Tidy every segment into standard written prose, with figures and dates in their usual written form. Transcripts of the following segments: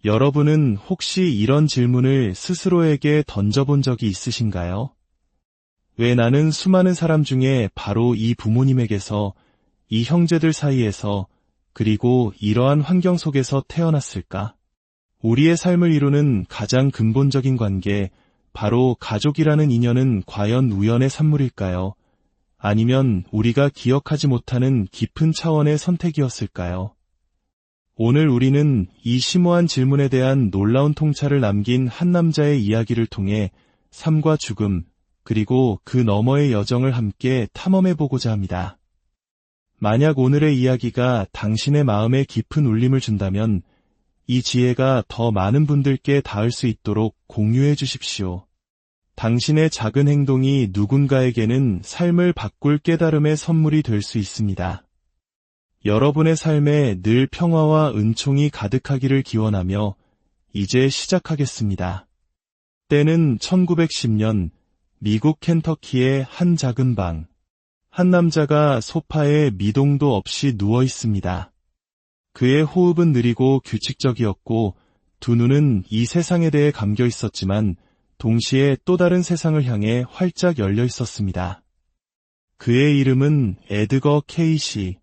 여러분은 혹시 이런 질문을 스스로에게 던져본 적이 있으신가요? 왜 나는 수많은 사람 중에 바로 이 부모님에게서, 이 형제들 사이에서, 그리고 이러한 환경 속에서 태어났을까? 우리의 삶을 이루는 가장 근본적인 관계, 바로 가족이라는 인연은 과연 우연의 산물일까요? 아니면 우리가 기억하지 못하는 깊은 차원의 선택이었을까요? 오늘 우리는 이 심오한 질문에 대한 놀라운 통찰을 남긴 한 남자의 이야기를 통해 삶과 죽음, 그리고 그 너머의 여정을 함께 탐험해보고자 합니다. 만약 오늘의 이야기가 당신의 마음에 깊은 울림을 준다면 이 지혜가 더 많은 분들께 닿을 수 있도록 공유해 주십시오. 당신의 작은 행동이 누군가에게는 삶을 바꿀 깨달음의 선물이 될 수 있습니다. 여러분의 삶에 늘 평화와 은총이 가득하기를 기원하며 이제 시작하겠습니다. 때는 1910년 미국 켄터키의 한 작은 방. 한 남자가 소파에 미동도 없이 누워 있습니다. 그의 호흡은 느리고 규칙적이었고 두 눈은 이 세상에 대해 감겨 있었지만 동시에 또 다른 세상을 향해 활짝 열려 있었습니다. 그의 이름은 에드거 케이시.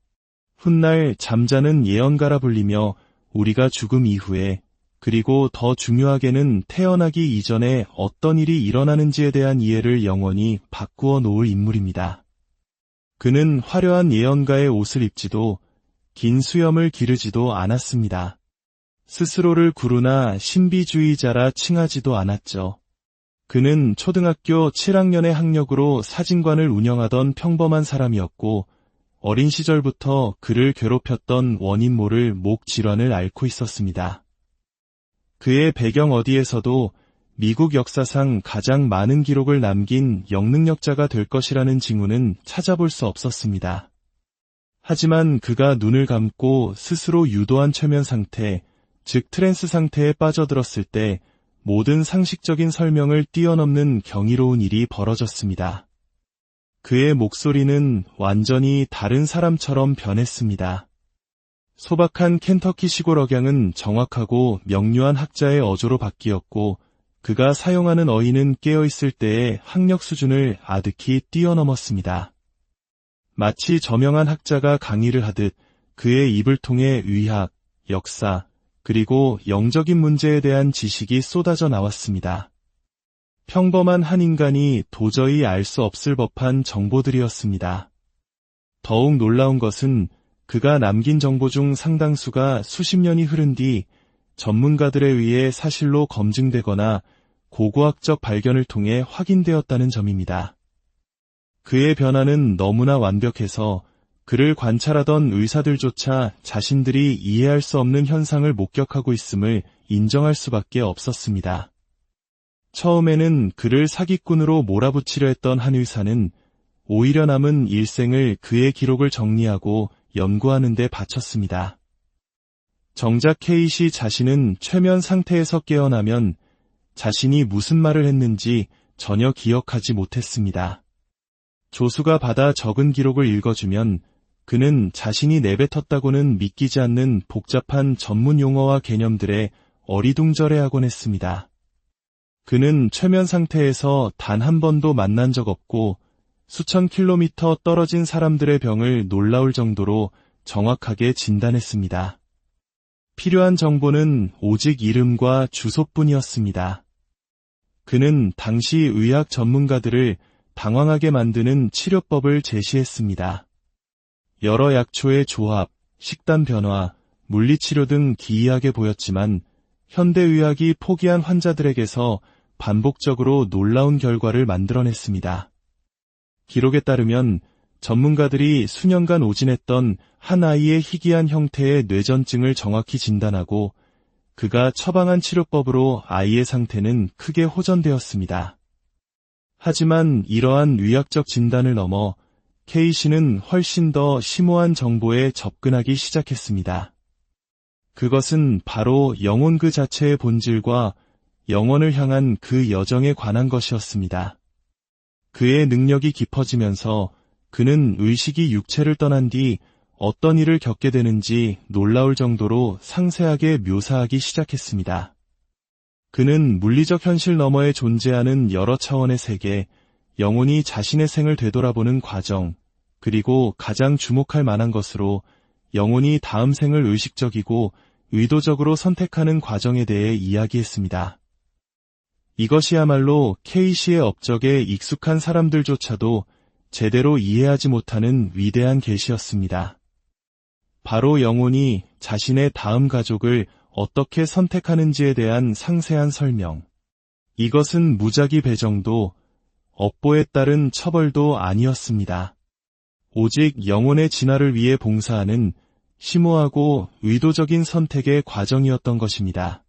훗날 잠자는 예언가라 불리며 우리가 죽음 이후에, 그리고 더 중요하게는 태어나기 이전에 어떤 일이 일어나는지에 대한 이해를 영원히 바꾸어 놓을 인물입니다. 그는 화려한 예언가의 옷을 입지도 긴 수염을 기르지도 않았습니다. 스스로를 구루나 신비주의자라 칭하지도 않았죠. 그는 초등학교 7학년의 학력으로 사진관을 운영하던 평범한 사람이었고 어린 시절부터 그를 괴롭혔던 원인 모를 목 질환을 앓고 있었습니다. 그의 배경 어디에서도 미국 역사상 가장 많은 기록을 남긴 영능력자가 될 것이라는 징후는 찾아볼 수 없었습니다. 하지만 그가 눈을 감고 스스로 유도한 최면 상태, 즉 트랜스 상태에 빠져들었을 때 모든 상식적인 설명을 뛰어넘는 경이로운 일이 벌어졌습니다. 그의 목소리는 완전히 다른 사람처럼 변했습니다. 소박한 켄터키 시골 억양은 정확하고 명료한 학자의 어조로 바뀌었고 그가 사용하는 어휘는 깨어있을 때의 학력 수준을 아득히 뛰어넘었습니다. 마치 저명한 학자가 강의를 하듯 그의 입을 통해 의학, 역사, 그리고 영적인 문제에 대한 지식이 쏟아져 나왔습니다. 평범한 한 인간이 도저히 알 수 없을 법한 정보들이었습니다. 더욱 놀라운 것은 그가 남긴 정보 중 상당수가 수십 년이 흐른 뒤 전문가들에 의해 사실로 검증되거나 고고학적 발견을 통해 확인되었다는 점입니다. 그의 변화는 너무나 완벽해서 그를 관찰하던 의사들조차 자신들이 이해할 수 없는 현상을 목격하고 있음을 인정할 수밖에 없었습니다. 처음에는 그를 사기꾼으로 몰아붙이려 했던 한 의사는 오히려 남은 일생을 그의 기록을 정리하고 연구하는 데 바쳤습니다. 정작 케이시 자신은 최면 상태에서 깨어나면 자신이 무슨 말을 했는지 전혀 기억하지 못했습니다. 조수가 받아 적은 기록을 읽어주면 그는 자신이 내뱉었다고는 믿기지 않는 복잡한 전문 용어와 개념들에 어리둥절해하곤 했습니다. 그는 최면 상태에서 단 한 번도 만난 적 없고 수천 킬로미터 떨어진 사람들의 병을 놀라울 정도로 정확하게 진단했습니다. 필요한 정보는 오직 이름과 주소뿐이었습니다. 그는 당시 의학 전문가들을 당황하게 만드는 치료법을 제시했습니다. 여러 약초의 조합, 식단 변화, 물리치료 등 기이하게 보였지만 현대의학이 포기한 환자들에게서 반복적으로 놀라운 결과를 만들어냈습니다. 기록에 따르면 전문가들이 수년간 오진했던 한 아이의 희귀한 형태의 뇌전증을 정확히 진단하고 그가 처방한 치료법으로 아이의 상태는 크게 호전되었습니다. 하지만 이러한 의학적 진단을 넘어 케이시는 훨씬 더 심오한 정보에 접근하기 시작했습니다. 그것은 바로 영혼 그 자체의 본질과 영원을 향한 그 여정에 관한 것이었습니다. 그의 능력이 깊어지면서 그는 의식이 육체를 떠난 뒤 어떤 일을 겪게 되는지 놀라울 정도로 상세하게 묘사하기 시작했습니다. 그는 물리적 현실 너머에 존재하는 여러 차원의 세계, 영혼이 자신의 생을 되돌아보는 과정, 그리고 가장 주목할 만한 것으로 영혼이 다음 생을 의식적이고 의도적으로 선택하는 과정에 대해 이야기했습니다. 이것이야말로 K씨의 업적에 익숙한 사람들조차도 제대로 이해하지 못하는 위대한 계시였습니다. 바로 영혼이 자신의 다음 가족을 어떻게 선택하는지에 대한 상세한 설명. 이것은 무작위 배정도 업보에 따른 처벌도 아니었습니다. 오직 영혼의 진화를 위해 봉사하는 심오하고 의도적인 선택의 과정이었던 것입니다.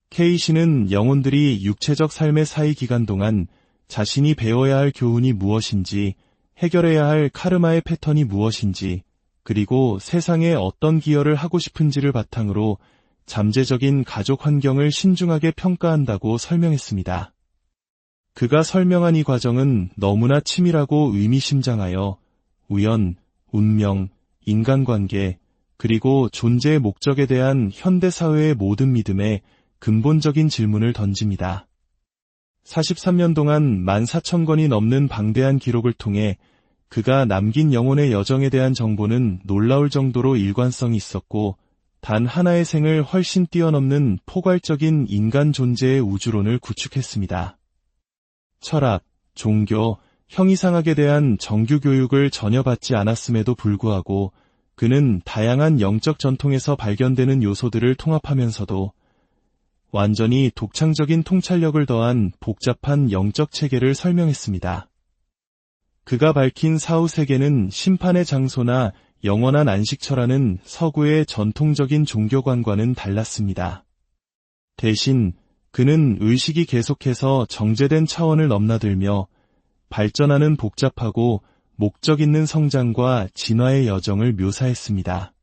K씨는 영혼들이 육체적 삶의 사이 기간 동안 자신이 배워야 할 교훈이 무엇인지, 해결해야 할 카르마의 패턴이 무엇인지, 그리고 세상에 어떤 기여를 하고 싶은지를 바탕으로 잠재적인 가족 환경을 신중하게 평가한다고 설명했습니다. 그가 설명한 이 과정은 너무나 치밀하고 의미심장하여 우연, 운명, 인간관계, 그리고 존재의 목적에 대한 현대사회의 모든 믿음에 근본적인 질문을 던집니다. 43년 동안 14,000권이 넘는 방대한 기록을 통해 그가 남긴 영혼의 여정에 대한 정보는 놀라울 정도로 일관성이 있었고 단 하나의 생을 훨씬 뛰어넘는 포괄적인 인간 존재의 우주론을 구축했습니다. 철학, 종교, 형이상학에 대한 정규 교육을 전혀 받지 않았음에도 불구하고 그는 다양한 영적 전통에서 발견되는 요소들을 통합하면서도 완전히 독창적인 통찰력을 더한 복잡한 영적 체계를 설명했습니다. 그가 밝힌 사후 세계는 심판의 장소나 영원한 안식처라는 서구의 전통적인 종교관과는 달랐습니다. 대신 그는 의식이 계속해서 정제된 차원을 넘나들며 발전하는 복잡하고 목적 있는 성장과 진화의 여정을 묘사했습니다.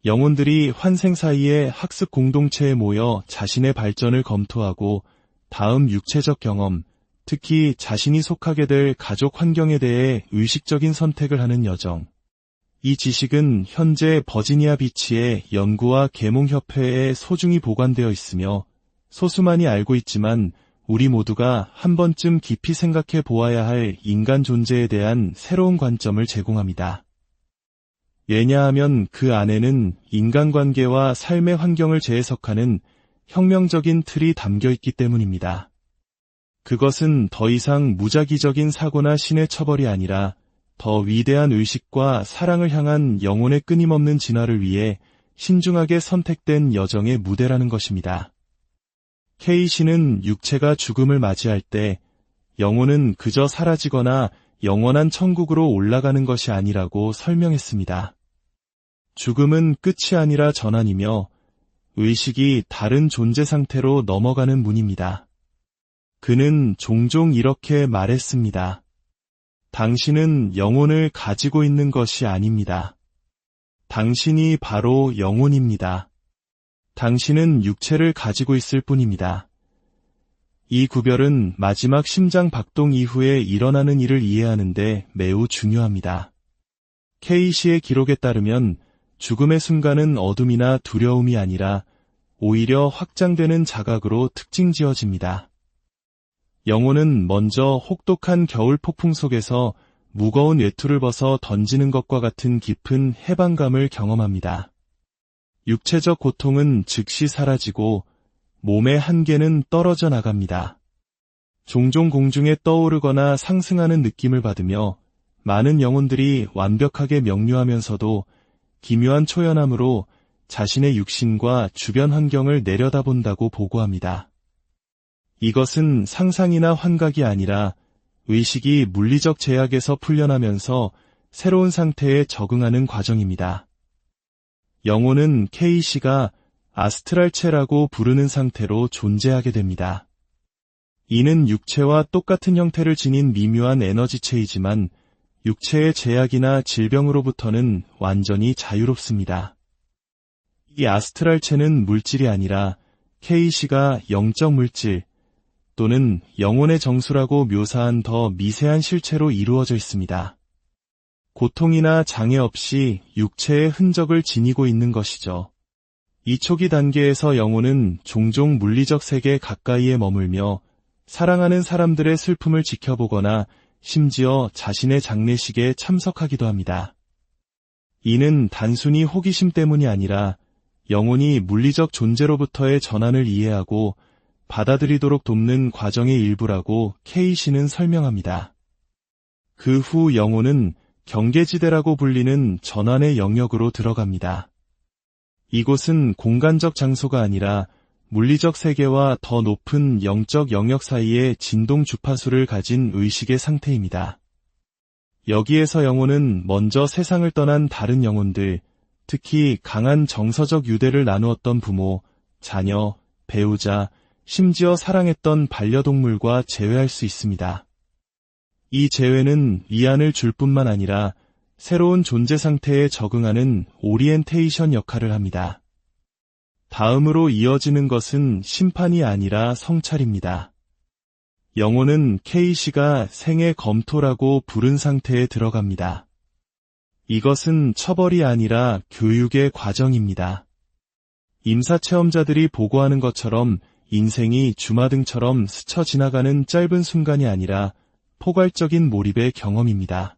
영혼들이 환생 사이에 학습 공동체에 모여 자신의 발전을 검토하고 다음 육체적 경험, 특히 자신이 속하게 될 가족 환경에 대해 의식적인 선택을 하는 여정. 이 지식은 현재 버지니아 비치의 연구와 계몽협회에 소중히 보관되어 있으며 소수만이 알고 있지만 우리 모두가 한 번쯤 깊이 생각해 보아야 할 인간 존재에 대한 새로운 관점을 제공합니다. 왜냐하면 그 안에는 인간관계와 삶의 환경을 재해석하는 혁명적인 틀이 담겨 있기 때문입니다. 그것은 더 이상 무작위적인 사고나 신의 처벌이 아니라 더 위대한 의식과 사랑을 향한 영혼의 끊임없는 진화를 위해 신중하게 선택된 여정의 무대라는 것입니다. K씨는 육체가 죽음을 맞이할 때 영혼은 그저 사라지거나 영원한 천국으로 올라가는 것이 아니라고 설명했습니다. 죽음은 끝이 아니라 전환이며 의식이 다른 존재 상태로 넘어가는 문입니다. 그는 종종 이렇게 말했습니다. 당신은 영혼을 가지고 있는 것이 아닙니다. 당신이 바로 영혼입니다. 당신은 육체를 가지고 있을 뿐입니다. 이 구별은 마지막 심장 박동 이후에 일어나는 일을 이해하는데 매우 중요합니다. K씨의 기록에 따르면 죽음의 순간은 어둠이나 두려움이 아니라 오히려 확장되는 자각으로 특징지어집니다. 영혼은 먼저 혹독한 겨울 폭풍 속에서 무거운 외투를 벗어 던지는 것과 같은 깊은 해방감을 경험합니다. 육체적 고통은 즉시 사라지고 몸의 한계는 떨어져 나갑니다. 종종 공중에 떠오르거나 상승하는 느낌을 받으며 많은 영혼들이 완벽하게 명료하면서도 기묘한 초연함으로 자신의 육신과 주변 환경을 내려다본다고 보고합니다. 이것은 상상이나 환각이 아니라 의식이 물리적 제약에서 풀려나면서 새로운 상태에 적응하는 과정입니다. 영혼은 K씨가 아스트랄체라고 부르는 상태로 존재하게 됩니다. 이는 육체와 똑같은 형태를 지닌 미묘한 에너지체이지만 육체의 제약이나 질병으로부터는 완전히 자유롭습니다. 이 아스트랄체는 물질이 아니라 K씨가 영적 물질 또는 영혼의 정수라고 묘사한 더 미세한 실체로 이루어져 있습니다. 고통이나 장애 없이 육체의 흔적을 지니고 있는 것이죠. 이 초기 단계에서 영혼은 종종 물리적 세계 가까이에 머물며 사랑하는 사람들의 슬픔을 지켜보거나 심지어 자신의 장례식에 참석하기도 합니다. 이는 단순히 호기심 때문이 아니라 영혼이 물리적 존재로부터의 전환을 이해하고 받아들이도록 돕는 과정의 일부라고 케이시는 설명합니다. 그 후 영혼은 경계지대라고 불리는 전환의 영역으로 들어갑니다. 이곳은 공간적 장소가 아니라 물리적 세계와 더 높은 영적 영역 사이의 진동 주파수를 가진 의식의 상태입니다. 여기에서 영혼은 먼저 세상을 떠난 다른 영혼들, 특히 강한 정서적 유대를 나누었던 부모, 자녀, 배우자, 심지어 사랑했던 반려동물과 재회할 수 있습니다. 이 재회는 위안을 줄 뿐만 아니라 새로운 존재 상태에 적응하는 오리엔테이션 역할을 합니다. 다음으로 이어지는 것은 심판이 아니라 성찰입니다. 영혼은 케이시가 생애 검토라고 부른 상태에 들어갑니다. 이것은 처벌이 아니라 교육의 과정입니다. 임사체험자들이 보고하는 것처럼 인생이 주마등처럼 스쳐 지나가는 짧은 순간이 아니라 포괄적인 몰입의 경험입니다.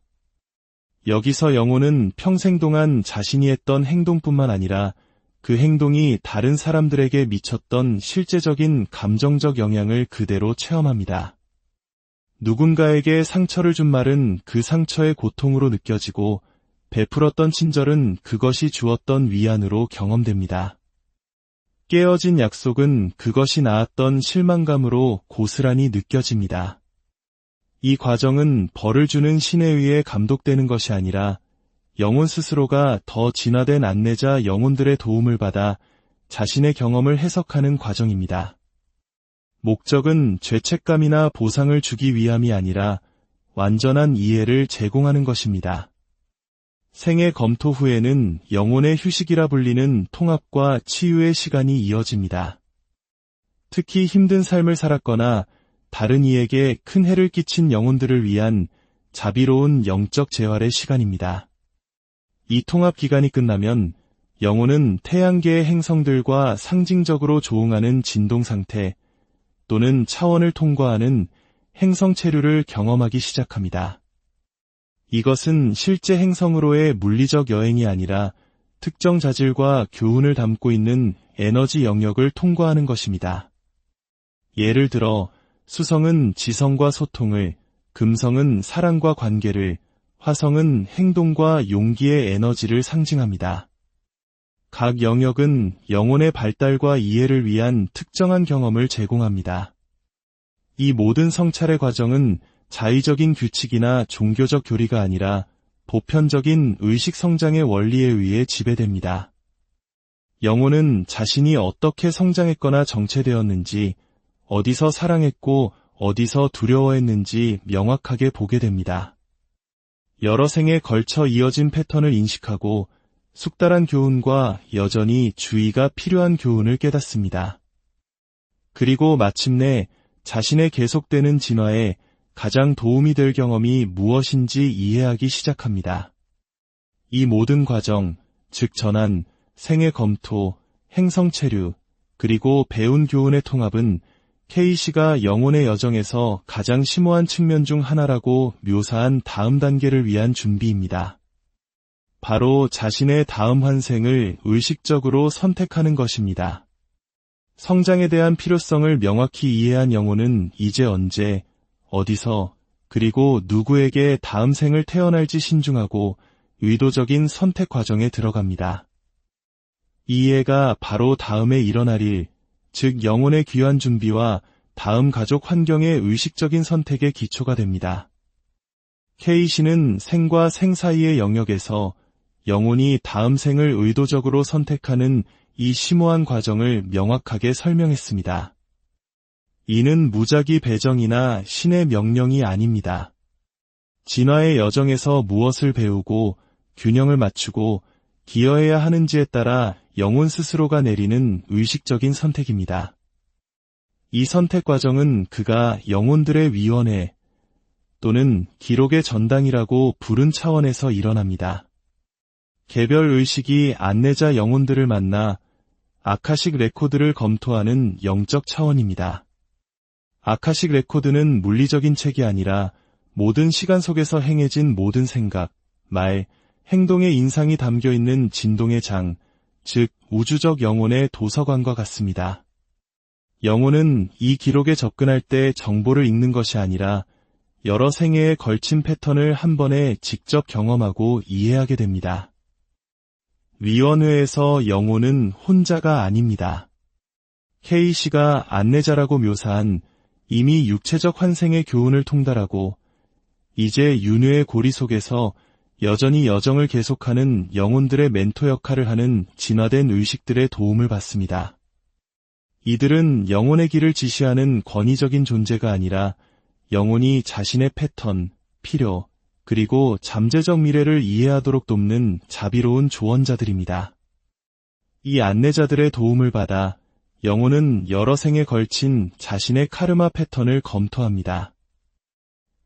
여기서 영혼은 평생 동안 자신이 했던 행동뿐만 아니라 그 행동이 다른 사람들에게 미쳤던 실제적인 감정적 영향을 그대로 체험합니다. 누군가에게 상처를 준 말은 그 상처의 고통으로 느껴지고 베풀었던 친절은 그것이 주었던 위안으로 경험됩니다. 깨어진 약속은 그것이 낳았던 실망감으로 고스란히 느껴집니다. 이 과정은 벌을 주는 신에 의해 감독되는 것이 아니라 영혼 스스로가 더 진화된 안내자 영혼들의 도움을 받아 자신의 경험을 해석하는 과정입니다. 목적은 죄책감이나 보상을 주기 위함이 아니라 완전한 이해를 제공하는 것입니다. 생애 검토 후에는 영혼의 휴식이라 불리는 통합과 치유의 시간이 이어집니다. 특히 힘든 삶을 살았거나 다른 이에게 큰 해를 끼친 영혼들을 위한 자비로운 영적 재활의 시간입니다. 이 통합 기간이 끝나면 영혼은 태양계의 행성들과 상징적으로 조응하는 진동 상태 또는 차원을 통과하는 행성 체류를 경험하기 시작합니다. 이것은 실제 행성으로의 물리적 여행이 아니라 특정 자질과 교훈을 담고 있는 에너지 영역을 통과하는 것입니다. 예를 들어 수성은 지성과 소통을, 금성은 사랑과 관계를, 화성은 행동과 용기의 에너지를 상징합니다. 각 영역은 영혼의 발달과 이해를 위한 특정한 경험을 제공합니다. 이 모든 성찰의 과정은 자의적인 규칙이나 종교적 교리가 아니라 보편적인 의식 성장의 원리에 의해 지배됩니다. 영혼은 자신이 어떻게 성장했거나 정체되었는지, 어디서 사랑했고 어디서 두려워했는지 명확하게 보게 됩니다. 여러 생에 걸쳐 이어진 패턴을 인식하고 숙달한 교훈과 여전히 주의가 필요한 교훈을 깨닫습니다. 그리고 마침내 자신의 계속되는 진화에 가장 도움이 될 경험이 무엇인지 이해하기 시작합니다. 이 모든 과정, 즉 전환, 생애 검토, 행성 체류, 그리고 배운 교훈의 통합은 케이시가 영혼의 여정에서 가장 심오한 측면 중 하나라고 묘사한 다음 단계를 위한 준비입니다. 바로 자신의 다음 환생을 의식적으로 선택하는 것입니다. 성장에 대한 필요성을 명확히 이해한 영혼은 이제 언제, 어디서, 그리고 누구에게 다음 생을 태어날지 신중하고 의도적인 선택 과정에 들어갑니다. 이 이해가 바로 다음에 일어날 일, 즉 영혼의 귀환 준비와 다음 가족 환경의 의식적인 선택의 기초가 됩니다. 케이시는 생과 생 사이의 영역에서 영혼이 다음 생을 의도적으로 선택하는 이 심오한 과정을 명확하게 설명했습니다. 이는 무작위 배정이나 신의 명령이 아닙니다. 진화의 여정에서 무엇을 배우고 균형을 맞추고 기여해야 하는지에 따라 영혼 스스로가 내리는 의식적인 선택입니다. 이 선택 과정은 그가 영혼들의 위원회, 또는 기록의 전당이라고 부른 차원에서 일어납니다. 개별 의식이 안내자 영혼들을 만나 아카식 레코드를 검토하는 영적 차원입니다. 아카식 레코드는 물리적인 책이 아니라 모든 시간 속에서 행해진 모든 생각, 말, 행동의 인상이 담겨있는 진동의 장, 즉 우주적 영혼의 도서관과 같습니다. 영혼은 이 기록에 접근할 때 정보를 읽는 것이 아니라 여러 생애에 걸친 패턴을 한 번에 직접 경험하고 이해하게 됩니다. 위원회에서 영혼은 혼자가 아닙니다. K씨가 안내자라고 묘사한 이미 육체적 환생의 교훈을 통달하고 이제 윤회의 고리 속에서 여전히 여정을 계속하는 영혼들의 멘토 역할을 하는 진화된 의식들의 도움을 받습니다. 이들은 영혼의 길을 지시하는 권위적인 존재가 아니라 영혼이 자신의 패턴, 필요, 그리고 잠재적 미래를 이해하도록 돕는 자비로운 조언자들입니다. 이 안내자들의 도움을 받아 영혼은 여러 생에 걸친 자신의 카르마 패턴을 검토합니다.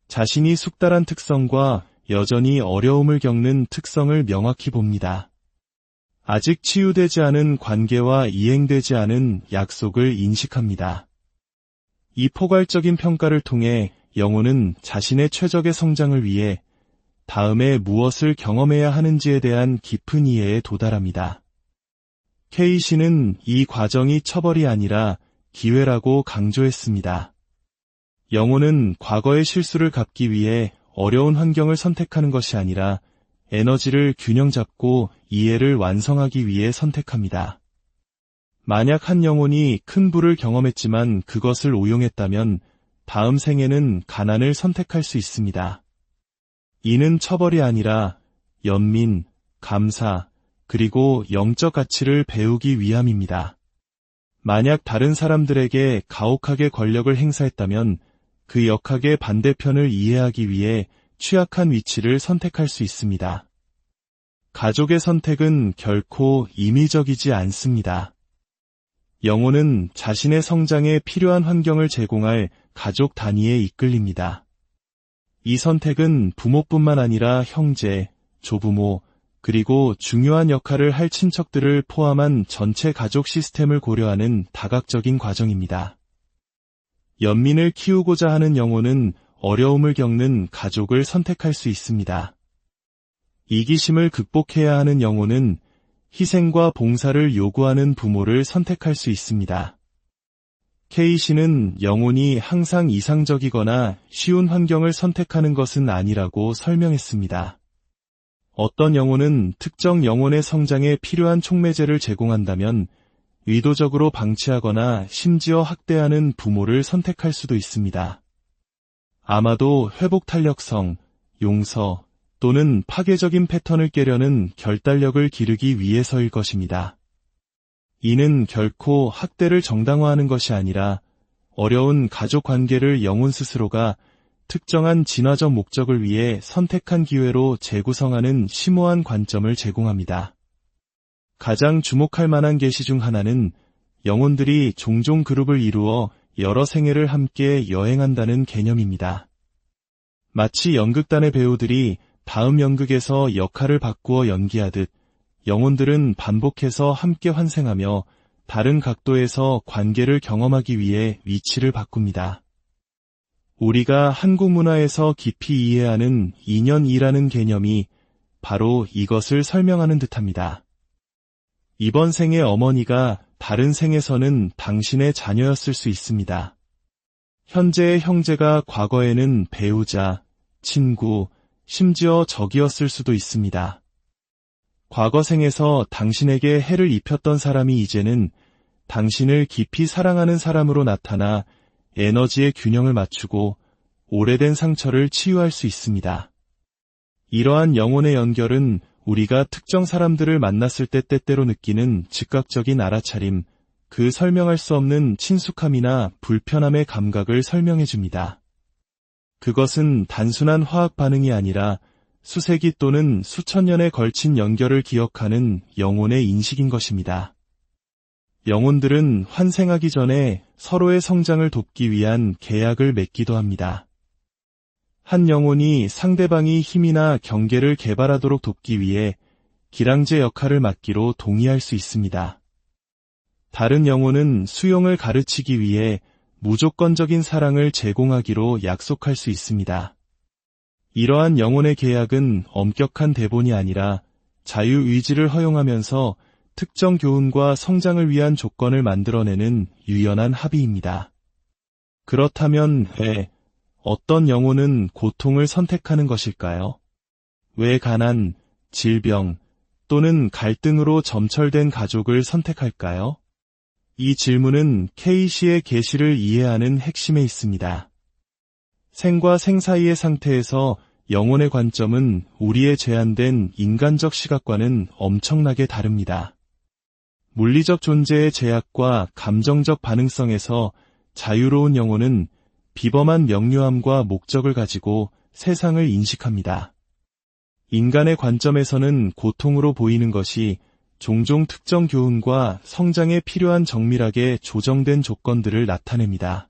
자신이 숙달한 특성과 여전히 어려움을 겪는 특성을 명확히 봅니다. 아직 치유되지 않은 관계와 이행되지 않은 약속을 인식합니다. 이 포괄적인 평가를 통해 영혼은 자신의 최적의 성장을 위해 다음에 무엇을 경험해야 하는지에 대한 깊은 이해에 도달합니다. K씨는 이 과정이 처벌이 아니라 기회라고 강조했습니다. 영혼은 과거의 실수를 갚기 위해 어려운 환경을 선택하는 것이 아니라 에너지를 균형 잡고 이해를 완성하기 위해 선택합니다. 만약 한 영혼이 큰 부를 경험했지만 그것을 오용했다면 다음 생에는 가난을 선택할 수 있습니다. 이는 처벌이 아니라 연민, 감사, 그리고 영적 가치를 배우기 위함입니다. 만약 다른 사람들에게 가혹하게 권력을 행사했다면 그 역학의 반대편을 이해하기 위해 취약한 위치를 선택할 수 있습니다. 가족의 선택은 결코 임의적이지 않습니다. 영혼은 자신의 성장에 필요한 환경을 제공할 가족 단위에 이끌립니다. 이 선택은 부모뿐만 아니라 형제, 조부모, 그리고 중요한 역할을 할 친척들을 포함한 전체 가족 시스템을 고려하는 다각적인 과정입니다. 연민을 키우고자 하는 영혼은 어려움을 겪는 가족을 선택할 수 있습니다. 이기심을 극복해야 하는 영혼은 희생과 봉사를 요구하는 부모를 선택할 수 있습니다. K씨는 영혼이 항상 이상적이거나 쉬운 환경을 선택하는 것은 아니라고 설명했습니다. 어떤 영혼은 특정 영혼의 성장에 필요한 촉매제를 제공한다면 의도적으로 방치하거나 심지어 학대하는 부모를 선택할 수도 있습니다. 아마도 회복 탄력성, 용서 또는 파괴적인 패턴을 깨려는 결단력을 기르기 위해서일 것입니다. 이는 결코 학대를 정당화하는 것이 아니라 어려운 가족 관계를 영혼 스스로가 특정한 진화적 목적을 위해 선택한 기회로 재구성하는 심오한 관점을 제공합니다. 가장 주목할 만한 계시 중 하나는 영혼들이 종종 그룹을 이루어 여러 생애를 함께 여행한다는 개념입니다. 마치 연극단의 배우들이 다음 연극에서 역할을 바꾸어 연기하듯 영혼들은 반복해서 함께 환생하며 다른 각도에서 관계를 경험하기 위해 위치를 바꿉니다. 우리가 한국 문화에서 깊이 이해하는 인연이라는 개념이 바로 이것을 설명하는 듯합니다. 이번 생의 어머니가 다른 생에서는 당신의 자녀였을 수 있습니다. 현재의 형제가 과거에는 배우자, 친구, 심지어 적이었을 수도 있습니다. 과거 생에서 당신에게 해를 입혔던 사람이 이제는 당신을 깊이 사랑하는 사람으로 나타나 에너지의 균형을 맞추고 오래된 상처를 치유할 수 있습니다. 이러한 영혼의 연결은 우리가 특정 사람들을 만났을 때 때때로 느끼는 즉각적인 알아차림, 그 설명할 수 없는 친숙함이나 불편함의 감각을 설명해 줍니다. 그것은 단순한 화학 반응이 아니라 수세기 또는 수천 년에 걸친 연결을 기억하는 영혼의 인식인 것입니다. 영혼들은 환생하기 전에 서로의 성장을 돕기 위한 계약을 맺기도 합니다. 한 영혼이 상대방이 힘이나 경계를 개발하도록 돕기 위해 기량제 역할을 맡기로 동의할 수 있습니다. 다른 영혼은 수용을 가르치기 위해 무조건적인 사랑을 제공하기로 약속할 수 있습니다. 이러한 영혼의 계약은 엄격한 대본이 아니라 자유의지를 허용하면서 특정 교훈과 성장을 위한 조건을 만들어내는 유연한 합의입니다. 그렇다면 왜 어떤 영혼은 고통을 선택하는 것일까요? 왜 가난, 질병 또는 갈등으로 점철된 가족을 선택할까요? 이 질문은 케이시의 계시를 이해하는 핵심에 있습니다. 생과 생 사이의 상태에서 영혼의 관점은 우리의 제한된 인간적 시각과는 엄청나게 다릅니다. 물리적 존재의 제약과 감정적 반응성에서 자유로운 영혼은 비범한 명료함과 목적을 가지고 세상을 인식합니다. 인간의 관점에서는 고통으로 보이는 것이 종종 특정 교훈과 성장에 필요한 정밀하게 조정된 조건들을 나타냅니다.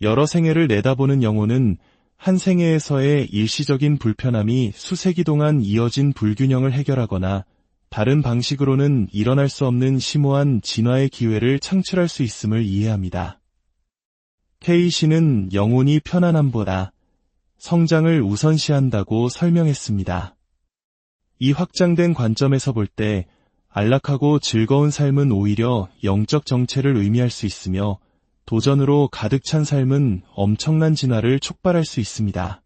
여러 생애를 내다보는 영혼은 한 생애에서의 일시적인 불편함이 수세기 동안 이어진 불균형을 해결하거나 다른 방식으로는 일어날 수 없는 심오한 진화의 기회를 창출할 수 있음을 이해합니다. 케이시는 영혼이 편안함보다 성장을 우선시한다고 설명했습니다. 이 확장된 관점에서 볼 때 안락하고 즐거운 삶은 오히려 영적 정체를 의미할 수 있으며 도전으로 가득 찬 삶은 엄청난 진화를 촉발할 수 있습니다.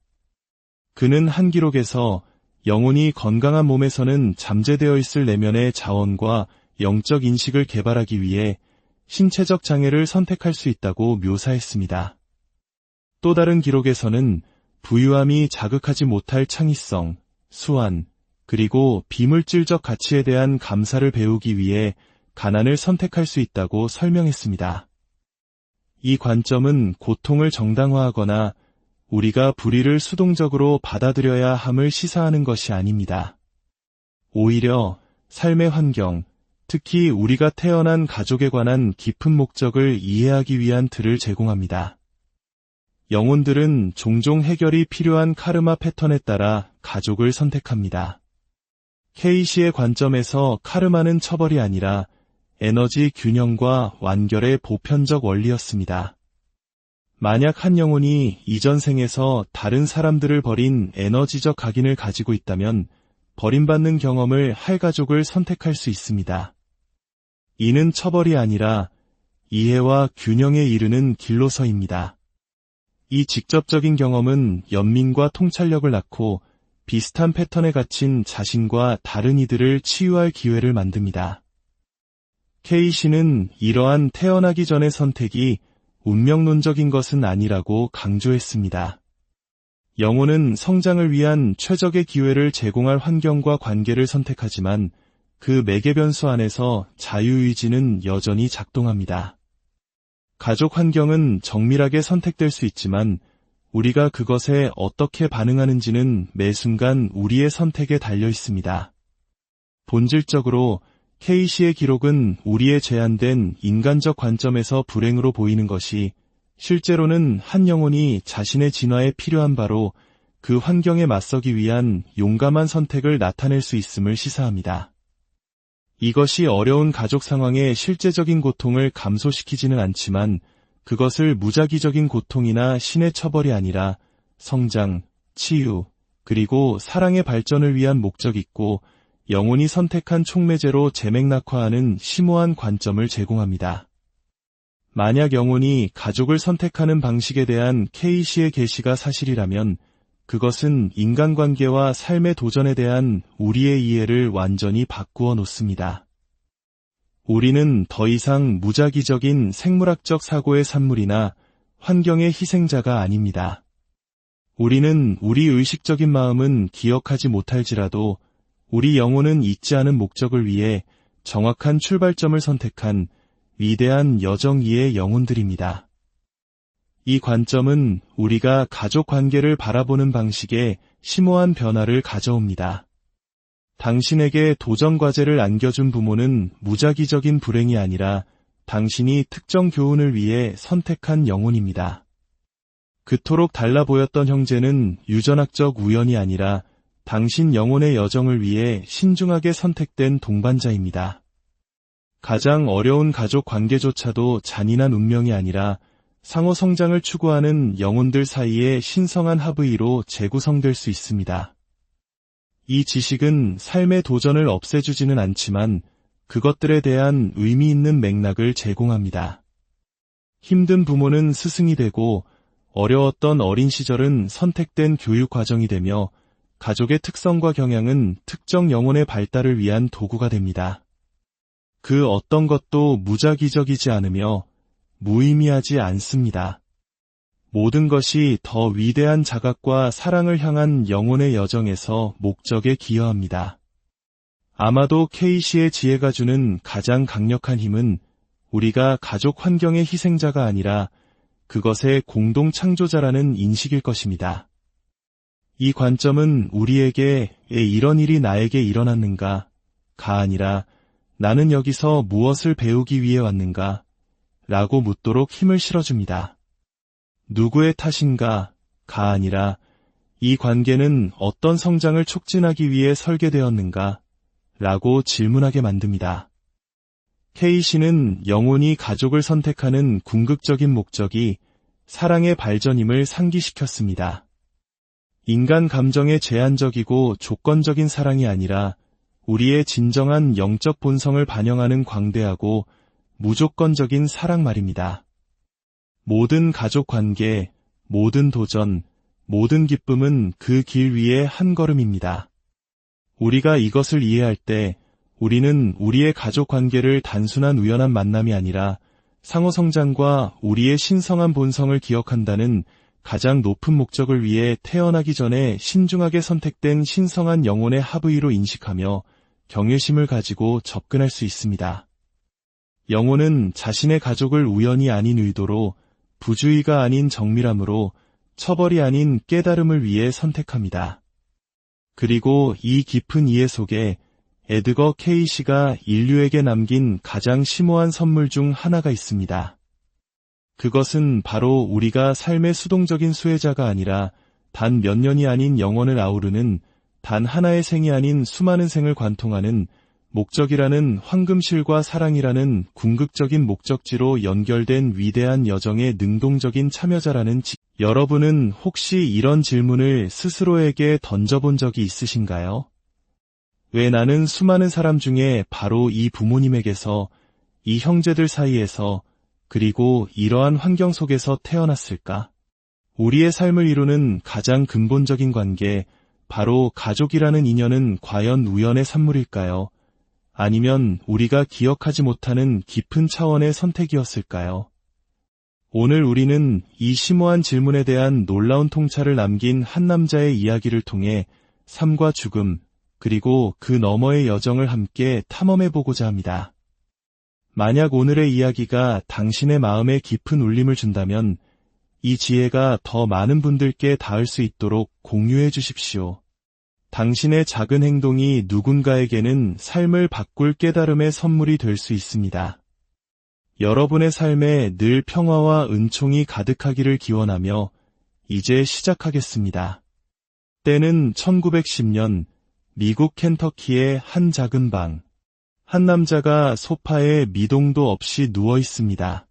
그는 한 기록에서 영혼이 건강한 몸에서는 잠재되어 있을 내면의 자원과 영적 인식을 개발하기 위해 신체적 장애를 선택할 수 있다고 묘사했습니다. 또 다른 기록에서는 부유함이 자극하지 못할 창의성, 수완, 그리고 비물질적 가치에 대한 감사를 배우기 위해 가난을 선택할 수 있다고 설명했습니다. 이 관점은 고통을 정당화하거나 우리가 불의를 수동적으로 받아들여야 함을 시사하는 것이 아닙니다. 오히려 삶의 환경, 특히 우리가 태어난 가족에 관한 깊은 목적을 이해하기 위한 틀을 제공합니다. 영혼들은 종종 해결이 필요한 카르마 패턴에 따라 가족을 선택합니다. 케이시의 관점에서 카르마는 처벌이 아니라 에너지 균형과 완결의 보편적 원리였습니다. 만약 한 영혼이 이전 생에서 다른 사람들을 버린 에너지적 각인을 가지고 있다면 버림받는 경험을 할 가족을 선택할 수 있습니다. 이는 처벌이 아니라 이해와 균형에 이르는 길로서입니다. 이 직접적인 경험은 연민과 통찰력을 낳고 비슷한 패턴에 갇힌 자신과 다른 이들을 치유할 기회를 만듭니다. 케이시는 이러한 태어나기 전의 선택이 운명론적인 것은 아니라고 강조했습니다. 영혼은 성장을 위한 최적의 기회를 제공할 환경과 관계를 선택하지만 그 매개 변수 안에서 자유의지는 여전히 작동합니다. 가족 환경은 정밀하게 선택될 수 있지만 우리가 그것에 어떻게 반응하는지는 매 순간 우리의 선택에 달려 있습니다. 본질적으로 케이시의 기록은 우리의 제한된 인간적 관점에서 불행으로 보이는 것이 실제로는 한 영혼이 자신의 진화에 필요한 바로 그 환경에 맞서기 위한 용감한 선택을 나타낼 수 있음을 시사합니다. 이것이 어려운 가족 상황의 실제적인 고통을 감소시키지는 않지만 그것을 무작위적인 고통이나 신의 처벌이 아니라 성장, 치유, 그리고 사랑의 발전을 위한 목적 있고 영혼이 선택한 촉매제로 재맥락화하는 심오한 관점을 제공합니다. 만약 영혼이 가족을 선택하는 방식에 대한 케이시의 계시가 사실이라면 그것은 인간관계와 삶의 도전에 대한 우리의 이해를 완전히 바꾸어 놓습니다. 우리는 더 이상 무작위적인 생물학적 사고의 산물이나 환경의 희생자가 아닙니다. 우리는 우리 의식적인 마음은 기억하지 못할지라도 우리 영혼은 잊지 않은 목적을 위해 정확한 출발점을 선택한 위대한 여정이의 영혼들입니다. 이 관점은 우리가 가족 관계를 바라보는 방식에 심오한 변화를 가져옵니다. 당신에게 도전 과제를 안겨준 부모는 무작위적인 불행이 아니라 당신이 특정 교훈을 위해 선택한 영혼입니다. 그토록 달라 보였던 형제는 유전학적 우연이 아니라 당신 영혼의 여정을 위해 신중하게 선택된 동반자입니다. 가장 어려운 가족 관계조차도 잔인한 운명이 아니라 상호 성장을 추구하는 영혼들 사이의 신성한 합의로 재구성될 수 있습니다. 이 지식은 삶의 도전을 없애주지는 않지만 그것들에 대한 의미 있는 맥락을 제공합니다. 힘든 부모는 스승이 되고 어려웠던 어린 시절은 선택된 교육 과정이 되며 가족의 특성과 경향은 특정 영혼의 발달을 위한 도구가 됩니다. 그 어떤 것도 무작위적이지 않으며 무의미하지 않습니다. 모든 것이 더 위대한 자각과 사랑을 향한 영혼의 여정에서 목적에 기여합니다. 아마도 케이시의 지혜가 주는 가장 강력한 힘은 우리가 가족 환경의 희생자가 아니라 그것의 공동 창조자라는 인식일 것입니다. 이 관점은 우리에게 왜 이런 일이 나에게 일어났는가 가 아니라 나는 여기서 무엇을 배우기 위해 왔는가 라고 묻도록 힘을 실어줍니다. 누구의 탓인가 가 아니라 이 관계는 어떤 성장을 촉진하기 위해 설계되었는가 라고 질문하게 만듭니다. 케이시는 영혼이 가족을 선택하는 궁극적인 목적이 사랑의 발전임을 상기시켰습니다. 인간 감정의 제한적이고 조건적인 사랑이 아니라 우리의 진정한 영적 본성을 반영하는 광대하고 무조건적인 사랑 말입니다. 모든 가족 관계, 모든 도전, 모든 기쁨은 그 길 위의 한 걸음입니다. 우리가 이것을 이해할 때 우리는 우리의 가족 관계를 단순한 우연한 만남이 아니라 상호 성장과 우리의 신성한 본성을 기억한다는 가장 높은 목적을 위해 태어나기 전에 신중하게 선택된 신성한 영혼의 합의로 인식하며 경외심을 가지고 접근할 수 있습니다. 영혼은 자신의 가족을 우연이 아닌 의도로, 부주의가 아닌 정밀함으로, 처벌이 아닌 깨달음을 위해 선택합니다. 그리고 이 깊은 이해 속에 에드거 케이시가 인류에게 남긴 가장 심오한 선물 중 하나가 있습니다. 그것은 바로 우리가 삶의 수동적인 수혜자가 아니라 단 몇 년이 아닌 영혼을 아우르는 단 하나의 생이 아닌 수많은 생을 관통하는 목적이라는 황금실과 사랑이라는 궁극적인 목적지로 연결된 위대한 여정의 능동적인 참여자라는 여러분은 혹시 이런 질문을 스스로에게 던져본 적이 있으신가요? 왜 나는 수많은 사람 중에 바로 이 부모님에게서, 이 형제들 사이에서, 그리고 이러한 환경 속에서 태어났을까? 우리의 삶을 이루는 가장 근본적인 관계, 바로 가족이라는 인연은 과연 우연의 산물일까요? 아니면 우리가 기억하지 못하는 깊은 차원의 선택이었을까요? 오늘 우리는 이 심오한 질문에 대한 놀라운 통찰을 남긴 한 남자의 이야기를 통해 삶과 죽음, 그리고 그 너머의 여정을 함께 탐험해보고자 합니다. 만약 오늘의 이야기가 당신의 마음에 깊은 울림을 준다면 이 지혜가 더 많은 분들께 닿을 수 있도록 공유해 주십시오. 당신의 작은 행동이 누군가에게는 삶을 바꿀 깨달음의 선물이 될 수 있습니다. 여러분의 삶에 늘 평화와 은총이 가득하기를 기원하며 이제 시작하겠습니다. 때는 1910년 미국 켄터키의 한 작은 방. 한 남자가 소파에 미동도 없이 누워 있습니다.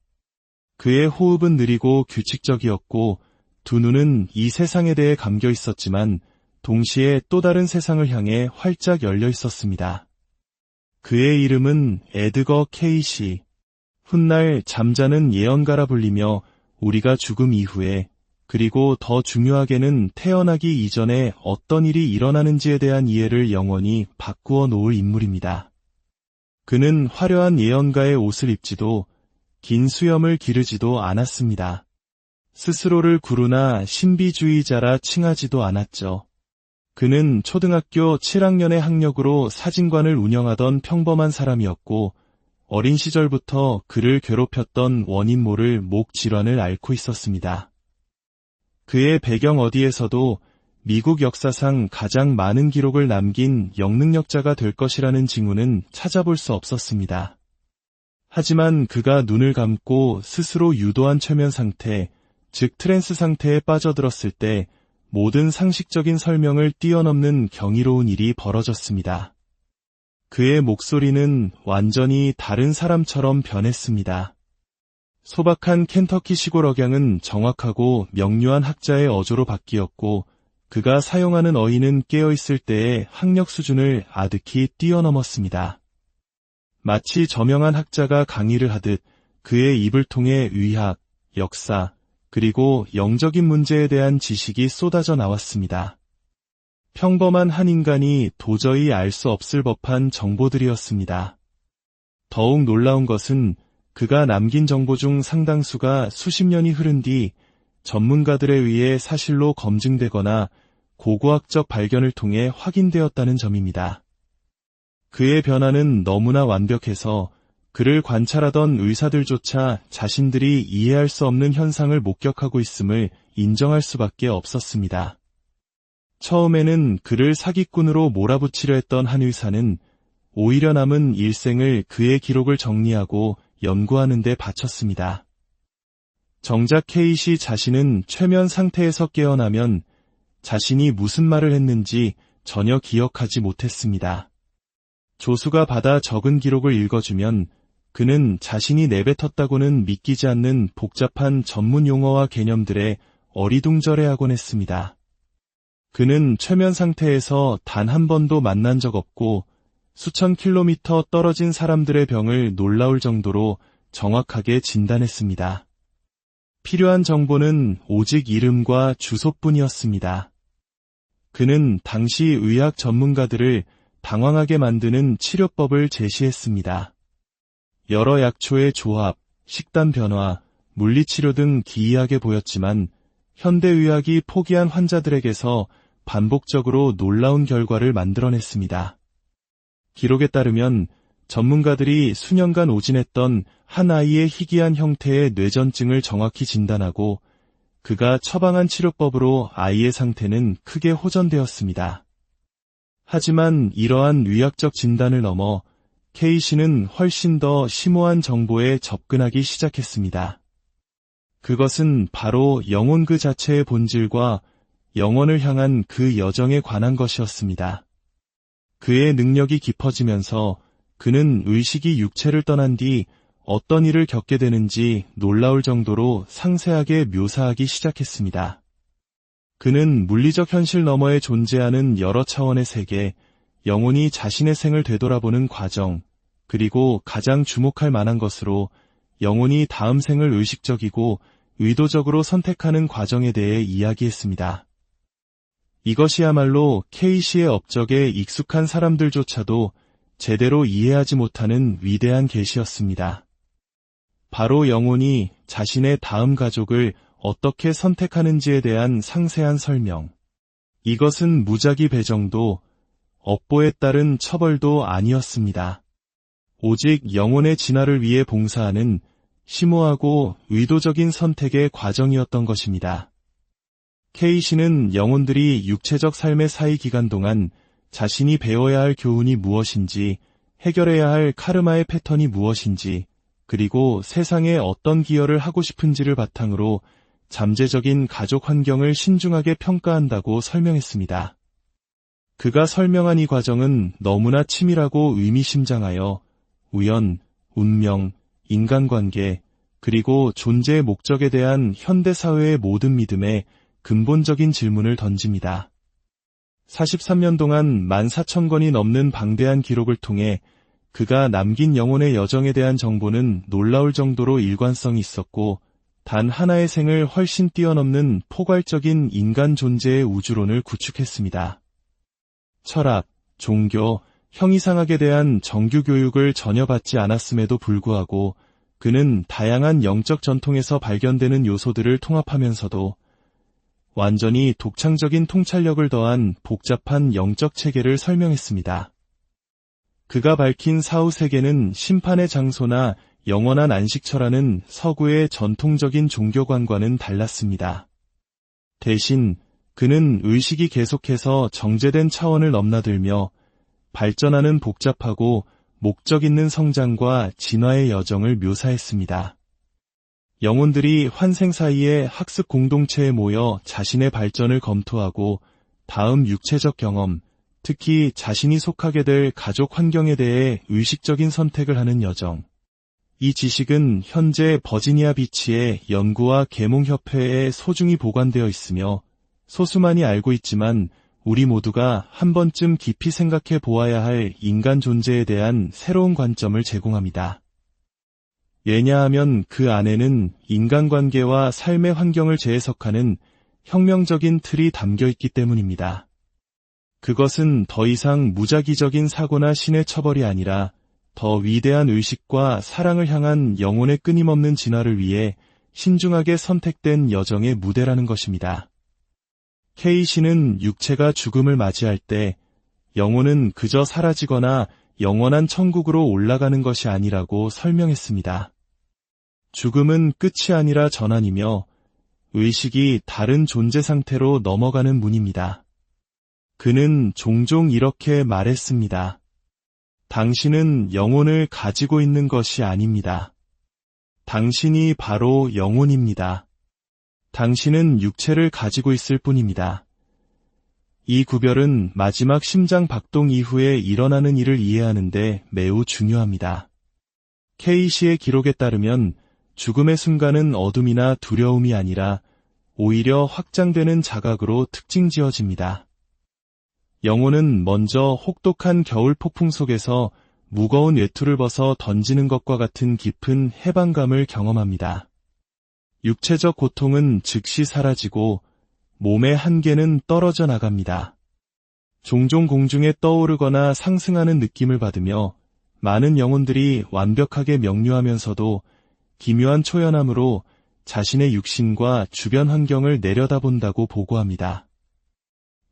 그의 호흡은 느리고 규칙적이었고 두 눈은 이 세상에 대해 감겨 있었지만 동시에 또 다른 세상을 향해 활짝 열려 있었습니다. 그의 이름은 에드거 케이시. 훗날 잠자는 예언가라 불리며 우리가 죽음 이후에, 그리고 더 중요하게는 태어나기 이전에 어떤 일이 일어나는지에 대한 이해를 영원히 바꾸어 놓을 인물입니다. 그는 화려한 예언가의 옷을 입지도 긴 수염을 기르지도 않았습니다. 스스로를 구루나 신비주의자라 칭하지도 않았죠. 그는 초등학교 7학년의 학력으로 사진관을 운영하던 평범한 사람이었고 어린 시절부터 그를 괴롭혔던 원인 모를 목 질환을 앓고 있었습니다. 그의 배경 어디에서도 미국 역사상 가장 많은 기록을 남긴 영능력자가 될 것이라는 징후는 찾아볼 수 없었습니다. 하지만 그가 눈을 감고 스스로 유도한 최면 상태, 즉 트랜스 상태에 빠져들었을 때 모든 상식적인 설명을 뛰어넘는 경이로운 일이 벌어졌습니다. 그의 목소리는 완전히 다른 사람처럼 변했습니다. 소박한 켄터키 시골 억양은 정확하고 명료한 학자의 어조로 바뀌었고 그가 사용하는 어휘는 깨어있을 때의 학력 수준을 아득히 뛰어넘었습니다. 마치 저명한 학자가 강의를 하듯 그의 입을 통해 의학, 역사, 그리고 영적인 문제에 대한 지식이 쏟아져 나왔습니다. 평범한 한 인간이 도저히 알 수 없을 법한 정보들이었습니다. 더욱 놀라운 것은 그가 남긴 정보 중 상당수가 수십 년이 흐른 뒤 전문가들에 의해 사실로 검증되거나 고고학적 발견을 통해 확인되었다는 점입니다. 그의 변화는 너무나 완벽해서 그를 관찰하던 의사들조차 자신들이 이해할 수 없는 현상을 목격하고 있음을 인정할 수밖에 없었습니다. 처음에는 그를 사기꾼으로 몰아붙이려 했던 한 의사는 오히려 남은 일생을 그의 기록을 정리하고 연구하는 데 바쳤습니다. 정작 케이시 자신은 최면 상태에서 깨어나면 자신이 무슨 말을 했는지 전혀 기억하지 못했습니다. 조수가 받아 적은 기록을 읽어주면 그는 자신이 내뱉었다고는 믿기지 않는 복잡한 전문 용어와 개념들에 어리둥절해하곤 했습니다. 그는 최면 상태에서 단 한 번도 만난 적 없고 수천 킬로미터 떨어진 사람들의 병을 놀라울 정도로 정확하게 진단했습니다. 필요한 정보는 오직 이름과 주소뿐이었습니다. 그는 당시 의학 전문가들을 당황하게 만드는 치료법을 제시했습니다. 여러 약초의 조합, 식단 변화, 물리치료 등 기이하게 보였지만 현대의학이 포기한 환자들에게서 반복적으로 놀라운 결과를 만들어냈습니다. 기록에 따르면 전문가들이 수년간 오진했던 한 아이의 희귀한 형태의 뇌전증을 정확히 진단하고 그가 처방한 치료법으로 아이의 상태는 크게 호전되었습니다. 하지만 이러한 의학적 진단을 넘어 케이시는 훨씬 더 심오한 정보에 접근하기 시작했습니다. 그것은 바로 영혼 그 자체의 본질과 영혼을 향한 그 여정에 관한 것이었습니다. 그의 능력이 깊어지면서 그는 의식이 육체를 떠난 뒤 어떤 일을 겪게 되는지 놀라울 정도로 상세하게 묘사하기 시작했습니다. 그는 물리적 현실 너머에 존재하는 여러 차원의 세계, 영혼이 자신의 생을 되돌아보는 과정, 그리고 가장 주목할 만한 것으로 영혼이 다음 생을 의식적이고 의도적으로 선택하는 과정에 대해 이야기했습니다. 이것이야말로 케이시의 업적에 익숙한 사람들조차도 제대로 이해하지 못하는 위대한 계시였습니다. 바로 영혼이 자신의 다음 가족을 어떻게 선택하는지에 대한 상세한 설명. 이것은 무작위 배정도 업보에 따른 처벌도 아니었습니다. 오직 영혼의 진화를 위해 봉사하는 심오하고 의도적인 선택의 과정이었던 것입니다. 케이시는 영혼들이 육체적 삶의 사이 기간 동안 자신이 배워야 할 교훈이 무엇인지, 해결해야 할 카르마의 패턴이 무엇인지, 그리고 세상에 어떤 기여를 하고 싶은지를 바탕으로 잠재적인 가족 환경을 신중하게 평가한다고 설명했습니다. 그가 설명한 이 과정은 너무나 치밀하고 의미심장하여 우연, 운명, 인간관계, 그리고 존재의 목적에 대한 현대사회의 모든 믿음에 근본적인 질문을 던집니다. 43년 동안 14,000권이 넘는 방대한 기록을 통해 그가 남긴 영혼의 여정에 대한 정보는 놀라울 정도로 일관성이 있었고 단 하나의 생을 훨씬 뛰어넘는 포괄적인 인간 존재의 우주론을 구축했습니다. 철학, 종교, 형이상학에 대한 정규 교육을 전혀 받지 않았음에도 불구하고 그는 다양한 영적 전통에서 발견되는 요소들을 통합하면서도 완전히 독창적인 통찰력을 더한 복잡한 영적 체계를 설명했습니다. 그가 밝힌 사후 세계는 심판의 장소나 영원한 안식처라는 서구의 전통적인 종교관과는 달랐습니다. 대신 그는 의식이 계속해서 정제된 차원을 넘나들며 발전하는 복잡하고 목적 있는 성장과 진화의 여정을 묘사했습니다. 영혼들이 환생 사이에 학습 공동체에 모여 자신의 발전을 검토하고 다음 육체적 경험, 특히 자신이 속하게 될 가족 환경에 대해 의식적인 선택을 하는 여정. 이 지식은 현재 버지니아 비치의 연구와 계몽협회에 소중히 보관되어 있으며 소수만이 알고 있지만 우리 모두가 한 번쯤 깊이 생각해 보아야 할 인간 존재에 대한 새로운 관점을 제공합니다. 왜냐하면 그 안에는 인간관계와 삶의 환경을 재해석하는 혁명적인 틀이 담겨 있기 때문입니다. 그것은 더 이상 무작위적인 사고나 신의 처벌이 아니라 더 위대한 의식과 사랑을 향한 영혼의 끊임없는 진화를 위해 신중하게 선택된 여정의 무대라는 것입니다. K씨는 육체가 죽음을 맞이할 때 영혼은 그저 사라지거나 영원한 천국으로 올라가는 것이 아니라고 설명했습니다. 죽음은 끝이 아니라 전환이며 의식이 다른 존재 상태로 넘어가는 문입니다. 그는 종종 이렇게 말했습니다. 당신은 영혼을 가지고 있는 것이 아닙니다. 당신이 바로 영혼입니다. 당신은 육체를 가지고 있을 뿐입니다. 이 구별은 마지막 심장 박동 이후에 일어나는 일을 이해하는데 매우 중요합니다. K씨의 기록에 따르면 죽음의 순간은 어둠이나 두려움이 아니라 오히려 확장되는 자각으로 특징지어집니다. 영혼은 먼저 혹독한 겨울 폭풍 속에서 무거운 외투를 벗어 던지는 것과 같은 깊은 해방감을 경험합니다. 육체적 고통은 즉시 사라지고 몸의 한계는 떨어져 나갑니다. 종종 공중에 떠오르거나 상승하는 느낌을 받으며 많은 영혼들이 완벽하게 명료하면서도 기묘한 초연함으로 자신의 육신과 주변 환경을 내려다본다고 보고합니다.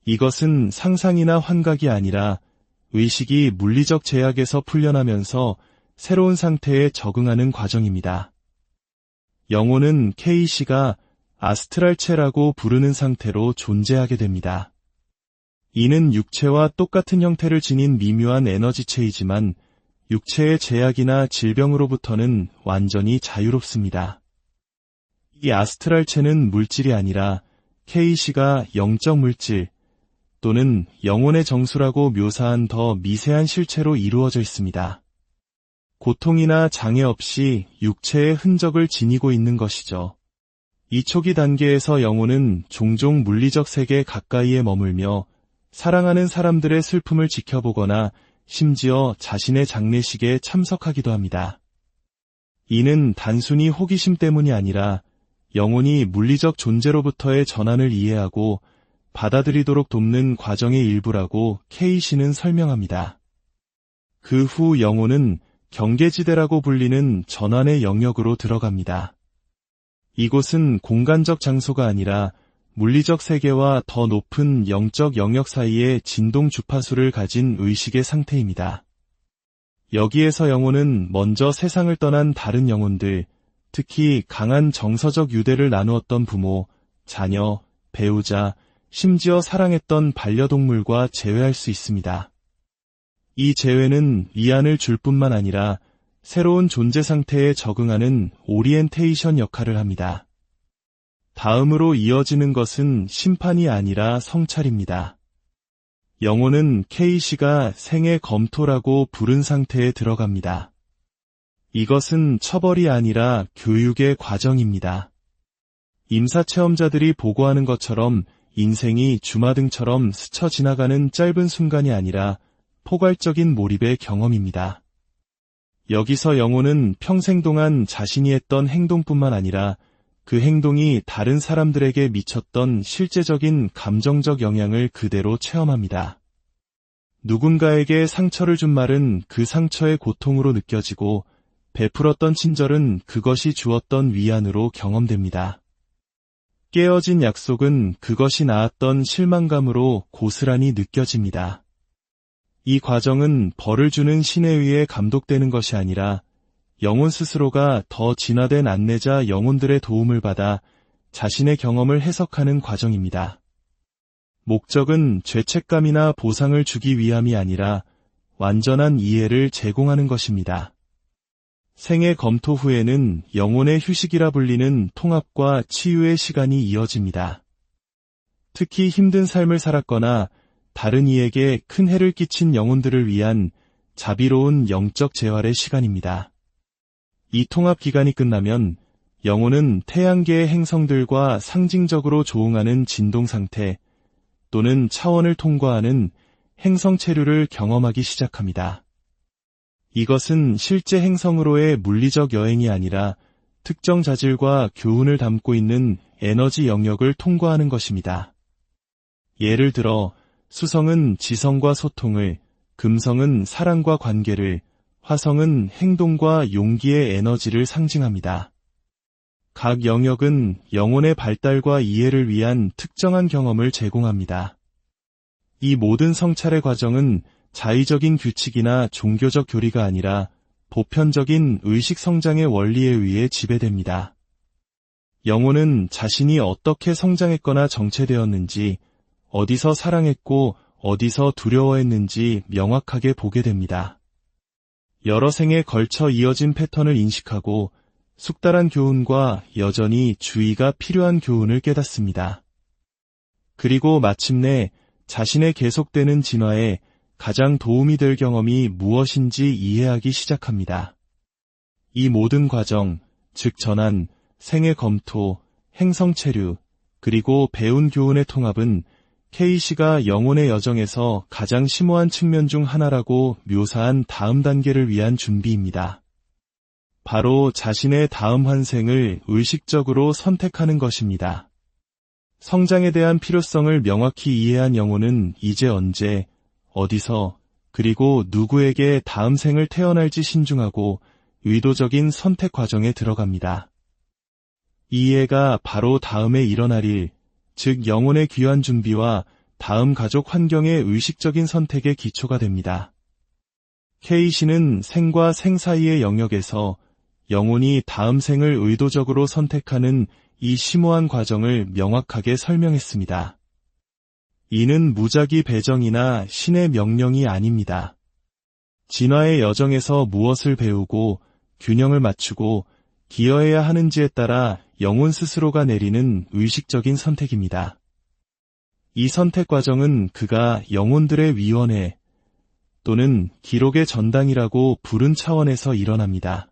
이것은 상상이나 환각이 아니라 의식이 물리적 제약에서 풀려나면서 새로운 상태에 적응하는 과정입니다. 영혼은 K씨가 아스트랄체라고 부르는 상태로 존재하게 됩니다. 이는 육체와 똑같은 형태를 지닌 미묘한 에너지체이지만 육체의 제약이나 질병으로부터는 완전히 자유롭습니다. 이 아스트랄체는 물질이 아니라 K씨가 영적 물질 또는 영혼의 정수라고 묘사한 더 미세한 실체로 이루어져 있습니다. 고통이나 장애 없이 육체의 흔적을 지니고 있는 것이죠. 이 초기 단계에서 영혼은 종종 물리적 세계 가까이에 머물며 사랑하는 사람들의 슬픔을 지켜보거나 심지어 자신의 장례식에 참석하기도 합니다. 이는 단순히 호기심 때문이 아니라 영혼이 물리적 존재로부터의 전환을 이해하고 받아들이도록 돕는 과정의 일부라고 K씨는 설명합니다. 그 후 영혼은 경계지대라고 불리는 전환의 영역으로 들어갑니다. 이곳은 공간적 장소가 아니라 물리적 세계와 더 높은 영적 영역 사이의 진동 주파수를 가진 의식의 상태입니다. 여기에서 영혼은 먼저 세상을 떠난 다른 영혼들, 특히 강한 정서적 유대를 나누었던 부모, 자녀, 배우자, 심지어 사랑했던 반려동물과 재회할 수 있습니다. 이 재회는 위안을 줄 뿐만 아니라 새로운 존재 상태에 적응하는 오리엔테이션 역할을 합니다. 다음으로 이어지는 것은 심판이 아니라 성찰입니다. 영혼은 K씨가 생애 검토라고 부른 상태에 들어갑니다. 이것은 처벌이 아니라 교육의 과정입니다. 임사체험자들이 보고하는 것처럼 인생이 주마등처럼 스쳐 지나가는 짧은 순간이 아니라 포괄적인 몰입의 경험입니다. 여기서 영혼은 평생 동안 자신이 했던 행동뿐만 아니라 그 행동이 다른 사람들에게 미쳤던 실제적인 감정적 영향을 그대로 체험합니다. 누군가에게 상처를 준 말은 그 상처의 고통으로 느껴지고 베풀었던 친절은 그것이 주었던 위안으로 경험됩니다. 깨어진 약속은 그것이 낳았던 실망감으로 고스란히 느껴집니다. 이 과정은 벌을 주는 신에 의해 감독되는 것이 아니라 영혼 스스로가 더 진화된 안내자 영혼들의 도움을 받아 자신의 경험을 해석하는 과정입니다. 목적은 죄책감이나 보상을 주기 위함이 아니라 완전한 이해를 제공하는 것입니다. 생애 검토 후에는 영혼의 휴식이라 불리는 통합과 치유의 시간이 이어집니다. 특히 힘든 삶을 살았거나 다른 이에게 큰 해를 끼친 영혼들을 위한 자비로운 영적 재활의 시간입니다. 이 통합 기간이 끝나면 영혼은 태양계의 행성들과 상징적으로 조응하는 진동 상태 또는 차원을 통과하는 행성 체류를 경험하기 시작합니다. 이것은 실제 행성으로의 물리적 여행이 아니라 특정 자질과 교훈을 담고 있는 에너지 영역을 통과하는 것입니다. 예를 들어 수성은 지성과 소통을, 금성은 사랑과 관계를, 화성은 행동과 용기의 에너지를 상징합니다. 각 영역은 영혼의 발달과 이해를 위한 특정한 경험을 제공합니다. 이 모든 성찰의 과정은 자의적인 규칙이나 종교적 교리가 아니라 보편적인 의식 성장의 원리에 의해 지배됩니다. 영혼은 자신이 어떻게 성장했거나 정체되었는지, 어디서 사랑했고 어디서 두려워했는지 명확하게 보게 됩니다. 여러 생에 걸쳐 이어진 패턴을 인식하고 숙달한 교훈과 여전히 주의가 필요한 교훈을 깨닫습니다. 그리고 마침내 자신의 계속되는 진화에 가장 도움이 될 경험이 무엇인지 이해하기 시작합니다. 이 모든 과정, 즉 전환, 생애 검토, 행성 체류, 그리고 배운 교훈의 통합은 K씨가 영혼의 여정에서 가장 심오한 측면 중 하나라고 묘사한 다음 단계를 위한 준비입니다. 바로 자신의 다음 환생을 의식적으로 선택하는 것입니다. 성장에 대한 필요성을 명확히 이해한 영혼은 이제 언제, 어디서, 그리고 누구에게 다음 생을 태어날지 신중하고 의도적인 선택 과정에 들어갑니다. 이 이해가 바로 다음에 일어날 일, 즉 영혼의 귀환 준비와 다음 가족 환경의 의식적인 선택의 기초가 됩니다. K씨는 생과 생 사이의 영역에서 영혼이 다음 생을 의도적으로 선택하는 이 심오한 과정을 명확하게 설명했습니다. 이는 무작위 배정이나 신의 명령이 아닙니다. 진화의 여정에서 무엇을 배우고 균형을 맞추고 기여해야 하는지에 따라 영혼 스스로가 내리는 의식적인 선택입니다. 이 선택 과정은 그가 영혼들의 위원회 또는 기록의 전당이라고 부른 차원에서 일어납니다.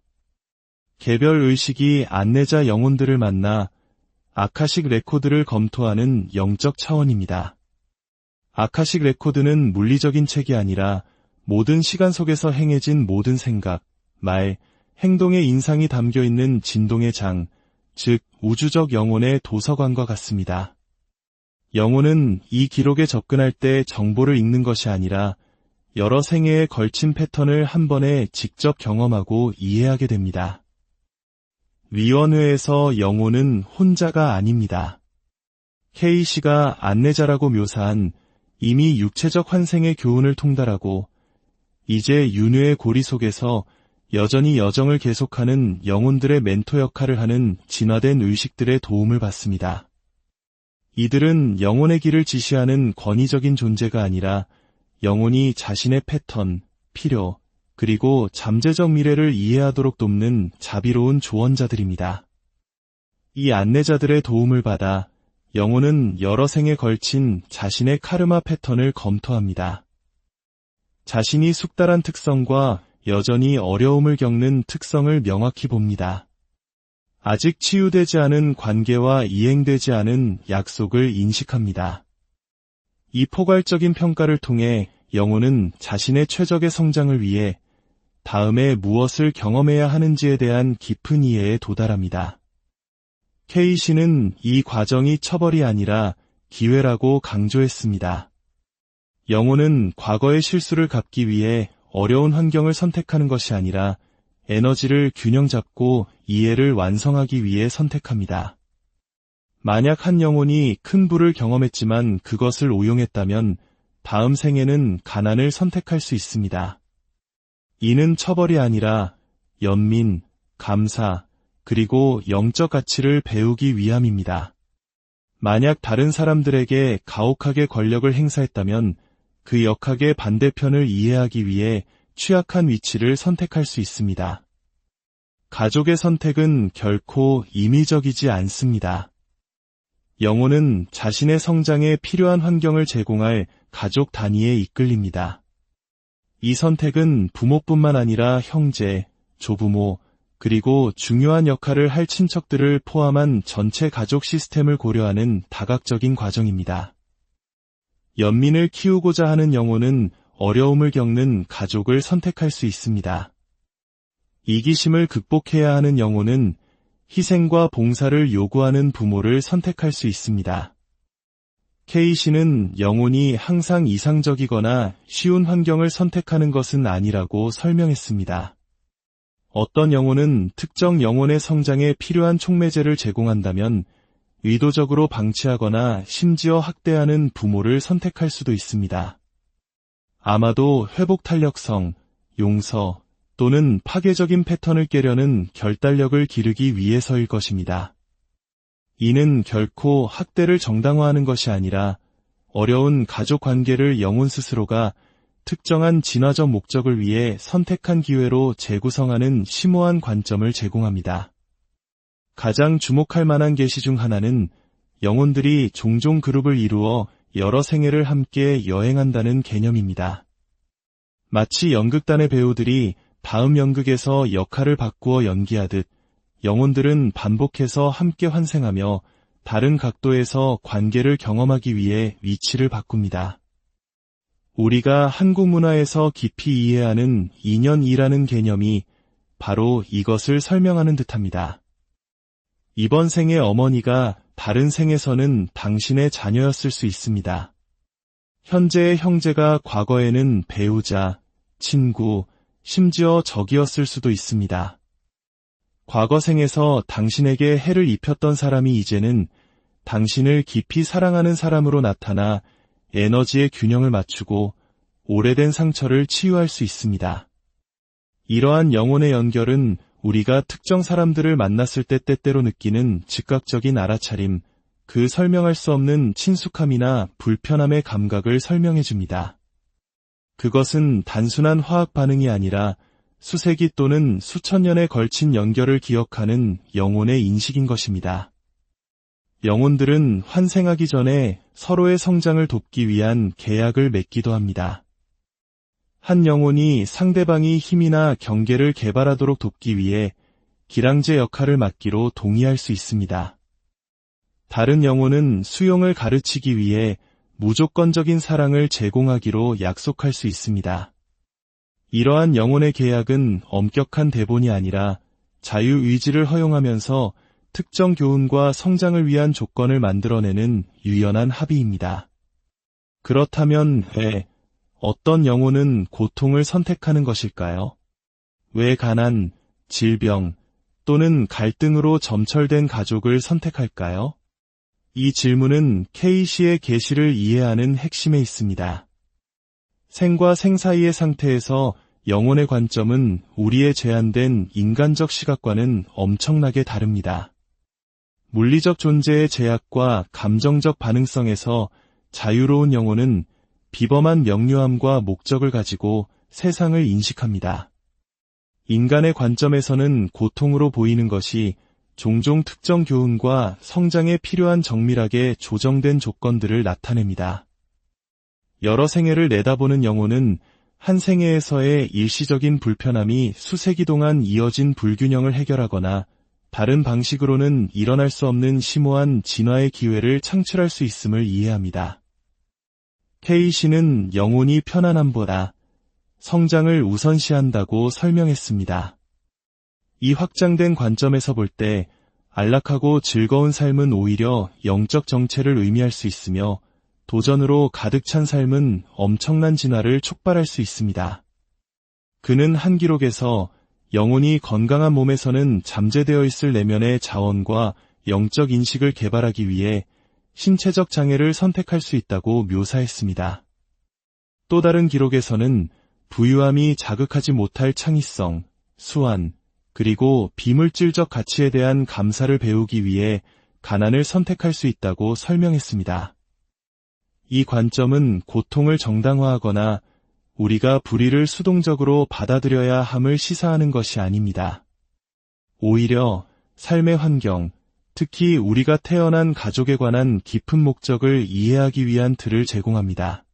개별 의식이 안내자 영혼들을 만나 아카식 레코드를 검토하는 영적 차원입니다. 아카식 레코드는 물리적인 책이 아니라 모든 시간 속에서 행해진 모든 생각, 말, 행동의 인상이 담겨있는 진동의 장, 즉 우주적 영혼의 도서관과 같습니다. 영혼은 이 기록에 접근할 때 정보를 읽는 것이 아니라 여러 생애에 걸친 패턴을 한 번에 직접 경험하고 이해하게 됩니다. 위원회에서 영혼은 혼자가 아닙니다. K씨가 안내자라고 묘사한 이미 육체적 환생의 교훈을 통달하고 이제 윤회의 고리 속에서 여전히 여정을 계속하는 영혼들의 멘토 역할을 하는 진화된 의식들의 도움을 받습니다. 이들은 영혼의 길을 지시하는 권위적인 존재가 아니라 영혼이 자신의 패턴, 필요, 그리고 잠재적 미래를 이해하도록 돕는 자비로운 조언자들입니다. 이 안내자들의 도움을 받아 영혼은 여러 생에 걸친 자신의 카르마 패턴을 검토합니다. 자신이 숙달한 특성과 여전히 어려움을 겪는 특성을 명확히 봅니다. 아직 치유되지 않은 관계와 이행되지 않은 약속을 인식합니다. 이 포괄적인 평가를 통해 영혼은 자신의 최적의 성장을 위해 다음에 무엇을 경험해야 하는지에 대한 깊은 이해에 도달합니다. K씨는 이 과정이 처벌이 아니라 기회라고 강조했습니다. 영혼은 과거의 실수를 갚기 위해 어려운 환경을 선택하는 것이 아니라 에너지를 균형 잡고 이해를 완성하기 위해 선택합니다. 만약 한 영혼이 큰 부를 경험했지만 그것을 오용했다면 다음 생에는 가난을 선택할 수 있습니다. 이는 처벌이 아니라 연민, 감사, 그리고 영적 가치를 배우기 위함입니다. 만약 다른 사람들에게 가혹하게 권력을 행사했다면 그 역학의 반대편을 이해하기 위해 취약한 위치를 선택할 수 있습니다. 가족의 선택은 결코 임의적이지 않습니다. 영혼은 자신의 성장에 필요한 환경을 제공할 가족 단위에 이끌립니다. 이 선택은 부모뿐만 아니라 형제, 조부모, 그리고 중요한 역할을 할 친척들을 포함한 전체 가족 시스템을 고려하는 다각적인 과정입니다. 연민을 키우고자 하는 영혼은 어려움을 겪는 가족을 선택할 수 있습니다. 이기심을 극복해야 하는 영혼은 희생과 봉사를 요구하는 부모를 선택할 수 있습니다. K씨는 영혼이 항상 이상적이거나 쉬운 환경을 선택하는 것은 아니라고 설명했습니다. 어떤 영혼은 특정 영혼의 성장에 필요한 촉매제를 제공한다면 의도적으로 방치하거나 심지어 학대하는 부모를 선택할 수도 있습니다. 아마도 회복 탄력성, 용서 또는 파괴적인 패턴을 깨려는 결단력을 기르기 위해서일 것입니다. 이는 결코 학대를 정당화하는 것이 아니라 어려운 가족 관계를 영혼 스스로가 특정한 진화적 목적을 위해 선택한 기회로 재구성하는 심오한 관점을 제공합니다. 가장 주목할 만한 계시 중 하나는 영혼들이 종종 그룹을 이루어 여러 생애를 함께 여행한다는 개념입니다. 마치 연극단의 배우들이 다음 연극에서 역할을 바꾸어 연기하듯 영혼들은 반복해서 함께 환생하며 다른 각도에서 관계를 경험하기 위해 위치를 바꿉니다. 우리가 한국 문화에서 깊이 이해하는 인연이라는 개념이 바로 이것을 설명하는 듯합니다. 이번 생의 어머니가 다른 생에서는 당신의 자녀였을 수 있습니다. 현재의 형제가 과거에는 배우자, 친구, 심지어 적이었을 수도 있습니다. 과거 생에서 당신에게 해를 입혔던 사람이 이제는 당신을 깊이 사랑하는 사람으로 나타나 에너지의 균형을 맞추고 오래된 상처를 치유할 수 있습니다. 이러한 영혼의 연결은 우리가 특정 사람들을 만났을 때 때때로 느끼는 즉각적인 알아차림, 그 설명할 수 없는 친숙함이나 불편함의 감각을 설명해 줍니다. 그것은 단순한 화학 반응이 아니라 수세기 또는 수천 년에 걸친 연결을 기억하는 영혼의 인식인 것입니다. 영혼들은 환생하기 전에 서로의 성장을 돕기 위한 계약을 맺기도 합니다. 한 영혼이 상대방이 힘이나 경계를 개발하도록 돕기 위해 기량제 역할을 맡기로 동의할 수 있습니다. 다른 영혼은 수용을 가르치기 위해 무조건적인 사랑을 제공하기로 약속할 수 있습니다. 이러한 영혼의 계약은 엄격한 대본이 아니라 자유의지를 허용하면서 특정 교훈과 성장을 위한 조건을 만들어내는 유연한 합의입니다. 그렇다면 왜 어떤 영혼은 고통을 선택하는 것일까요? 왜 가난, 질병 또는 갈등으로 점철된 가족을 선택할까요? 이 질문은 K씨의 계시를 이해하는 핵심에 있습니다. 생과 생 사이의 상태에서 영혼의 관점은 우리의 제한된 인간적 시각과는 엄청나게 다릅니다. 물리적 존재의 제약과 감정적 반응성에서 자유로운 영혼은 비범한 명료함과 목적을 가지고 세상을 인식합니다. 인간의 관점에서는 고통으로 보이는 것이 종종 특정 교훈과 성장에 필요한 정밀하게 조정된 조건들을 나타냅니다. 여러 생애를 내다보는 영혼은 한 생애에서의 일시적인 불편함이 수세기 동안 이어진 불균형을 해결하거나 다른 방식으로는 일어날 수 없는 심오한 진화의 기회를 창출할 수 있음을 이해합니다. K씨는 영혼이 편안함보다 성장을 우선시한다고 설명했습니다. 이 확장된 관점에서 볼 때 안락하고 즐거운 삶은 오히려 영적 정체를 의미할 수 있으며 도전으로 가득 찬 삶은 엄청난 진화를 촉발할 수 있습니다. 그는 한 기록에서 영혼이 건강한 몸에서는 잠재되어 있을 내면의 자원과 영적 인식을 개발하기 위해 신체적 장애를 선택할 수 있다고 묘사했습니다. 또 다른 기록에서는 부유함이 자극하지 못할 창의성, 수완, 그리고 비물질적 가치에 대한 감사를 배우기 위해 가난을 선택할 수 있다고 설명했습니다. 이 관점은 고통을 정당화하거나 우리가 불의를 수동적으로 받아들여야 함을 시사하는 것이 아닙니다. 오히려 삶의 환경, 특히 우리가 태어난 가족에 관한 깊은 목적을 이해하기 위한 틀을 제공합니다.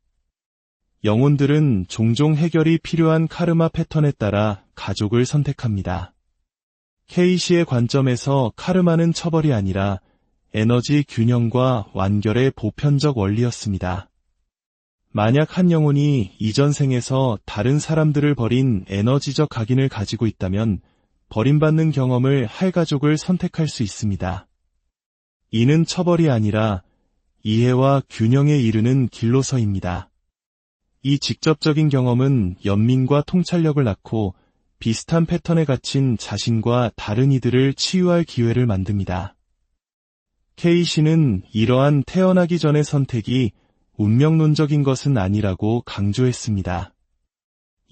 영혼들은 종종 해결이 필요한 카르마 패턴에 따라 가족을 선택합니다. 케이시의 관점에서 카르마는 처벌이 아니라 에너지 균형과 완결의 보편적 원리였습니다. 만약 한 영혼이 이전 생에서 다른 사람들을 버린 에너지적 각인을 가지고 있다면 버림받는 경험을 할 가족을 선택할 수 있습니다. 이는 처벌이 아니라 이해와 균형에 이르는 길로서입니다. 이 직접적인 경험은 연민과 통찰력을 낳고 비슷한 패턴에 갇힌 자신과 다른 이들을 치유할 기회를 만듭니다. 케이시는 이러한 태어나기 전의 선택이 운명론적인 것은 아니라고 강조했습니다.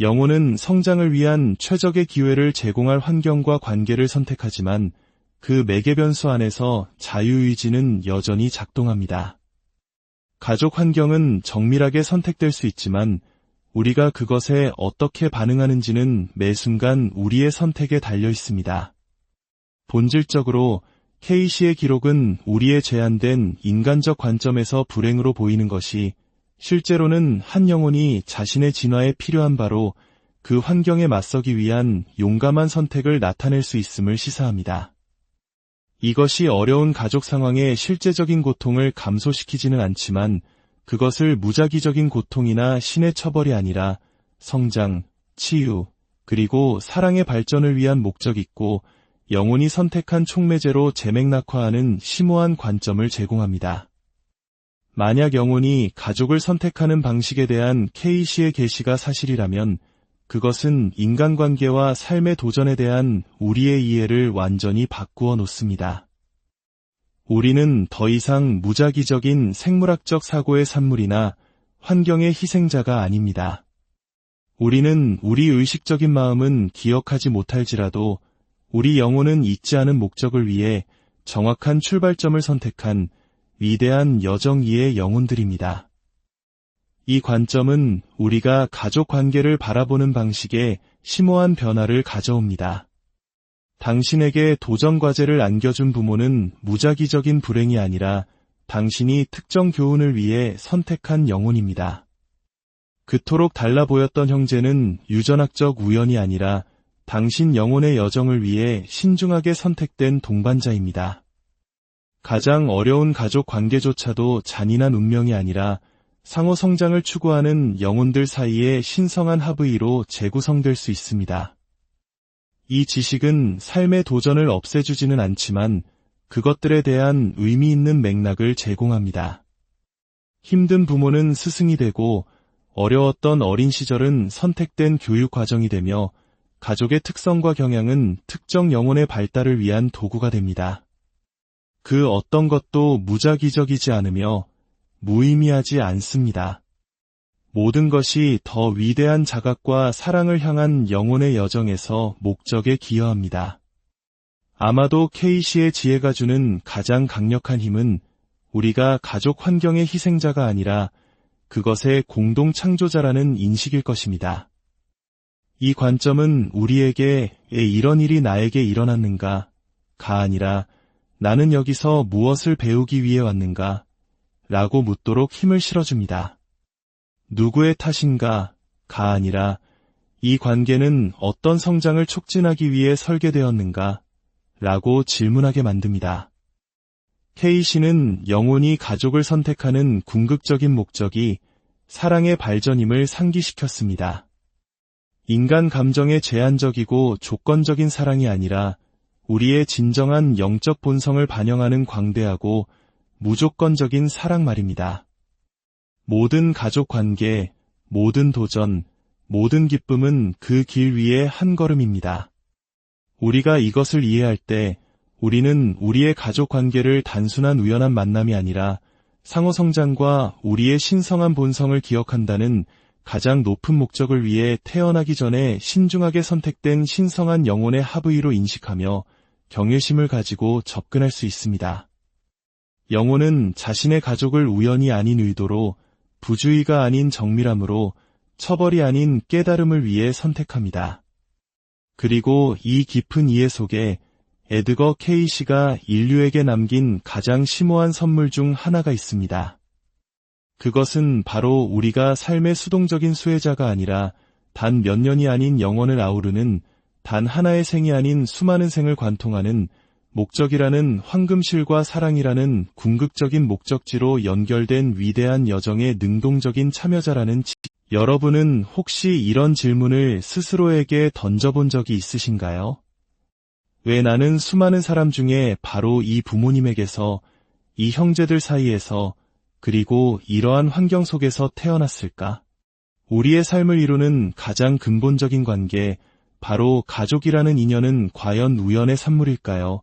영혼은 성장을 위한 최적의 기회를 제공할 환경과 관계를 선택하지만 그 매개 변수 안에서 자유의지는 여전히 작동합니다. 가족 환경은 정밀하게 선택될 수 있지만 우리가 그것에 어떻게 반응하는지는 매 순간 우리의 선택에 달려 있습니다. 본질적으로 케이시의 기록은 우리의 제한된 인간적 관점에서 불행으로 보이는 것이 실제로는 한 영혼이 자신의 진화에 필요한 바로 그 환경에 맞서기 위한 용감한 선택을 나타낼 수 있음을 시사합니다. 이것이 어려운 가족 상황의 실제적인 고통을 감소시키지는 않지만 그것을 무작위적인 고통이나 신의 처벌이 아니라 성장, 치유, 그리고 사랑의 발전을 위한 목적 있고 영혼이 선택한 촉매제로 재맥락화하는 심오한 관점을 제공합니다. 만약 영혼이 가족을 선택하는 방식에 대한 케이시의 계시가 사실이라면 그것은 인간관계와 삶의 도전에 대한 우리의 이해를 완전히 바꾸어 놓습니다. 우리는 더 이상 무작위적인 생물학적 사고의 산물이나 환경의 희생자가 아닙니다. 우리는 우리 의식적인 마음은 기억하지 못할지라도 우리 영혼은 잊지 않은 목적을 위해 정확한 출발점을 선택한 위대한 여정이의 영혼들입니다. 이 관점은 우리가 가족 관계를 바라보는 방식에 심오한 변화를 가져옵니다. 당신에게 도전 과제를 안겨준 부모는 무작위적인 불행이 아니라 당신이 특정 교훈을 위해 선택한 영혼입니다. 그토록 달라 보였던 형제는 유전학적 우연이 아니라 당신 영혼의 여정을 위해 신중하게 선택된 동반자입니다. 가장 어려운 가족 관계조차도 잔인한 운명이 아니라 상호 성장을 추구하는 영혼들 사이의 신성한 합의로 재구성될 수 있습니다. 이 지식은 삶의 도전을 없애주지는 않지만 그것들에 대한 의미 있는 맥락을 제공합니다. 힘든 부모는 스승이 되고 어려웠던 어린 시절은 선택된 교육 과정이 되며 가족의 특성과 경향은 특정 영혼의 발달을 위한 도구가 됩니다. 그 어떤 것도 무작위적이지 않으며 무의미하지 않습니다. 모든 것이 더 위대한 자각과 사랑을 향한 영혼의 여정에서 목적에 기여합니다. 아마도 케이시의 지혜가 주는 가장 강력한 힘은 우리가 가족 환경의 희생자가 아니라 그것의 공동 창조자라는 인식일 것입니다. 이 관점은 우리에게 왜 이런 일이 나에게 일어났는가? 가 아니라 나는 여기서 무엇을 배우기 위해 왔는가? 라고 묻도록 힘을 실어줍니다. 누구의 탓인가? 가 아니라 이 관계는 어떤 성장을 촉진하기 위해 설계되었는가? 라고 질문하게 만듭니다. 케이시는 영혼이 가족을 선택하는 궁극적인 목적이 사랑의 발전임을 상기시켰습니다. 인간 감정의 제한적이고 조건적인 사랑이 아니라 우리의 진정한 영적 본성을 반영하는 광대하고 무조건적인 사랑 말입니다. 모든 가족 관계, 모든 도전, 모든 기쁨은 그 길 위의 한 걸음입니다. 우리가 이것을 이해할 때 우리는 우리의 가족 관계를 단순한 우연한 만남이 아니라 상호 성장과 우리의 신성한 본성을 기억한다는 가장 높은 목적을 위해 태어나기 전에 신중하게 선택된 신성한 영혼의 합의로 인식하며 경외심을 가지고 접근할 수 있습니다. 영혼은 자신의 가족을 우연이 아닌 의도로, 부주의가 아닌 정밀함으로, 처벌이 아닌 깨달음을 위해 선택합니다. 그리고 이 깊은 이해 속에 에드거 케이시가 인류에게 남긴 가장 심오한 선물 중 하나가 있습니다. 그것은 바로 우리가 삶의 수동적인 수혜자가 아니라 단 몇 년이 아닌 영원을 아우르는 단 하나의 생이 아닌 수많은 생을 관통하는 목적이라는 황금실과 사랑이라는 궁극적인 목적지로 연결된 위대한 여정의 능동적인 참여자라는 여러분은 혹시 이런 질문을 스스로에게 던져본 적이 있으신가요? 왜 나는 수많은 사람 중에 바로 이 부모님에게서, 이 형제들 사이에서, 그리고 이러한 환경 속에서 태어났을까? 우리의 삶을 이루는 가장 근본적인 관계, 바로 가족이라는 인연은 과연 우연의 산물일까요?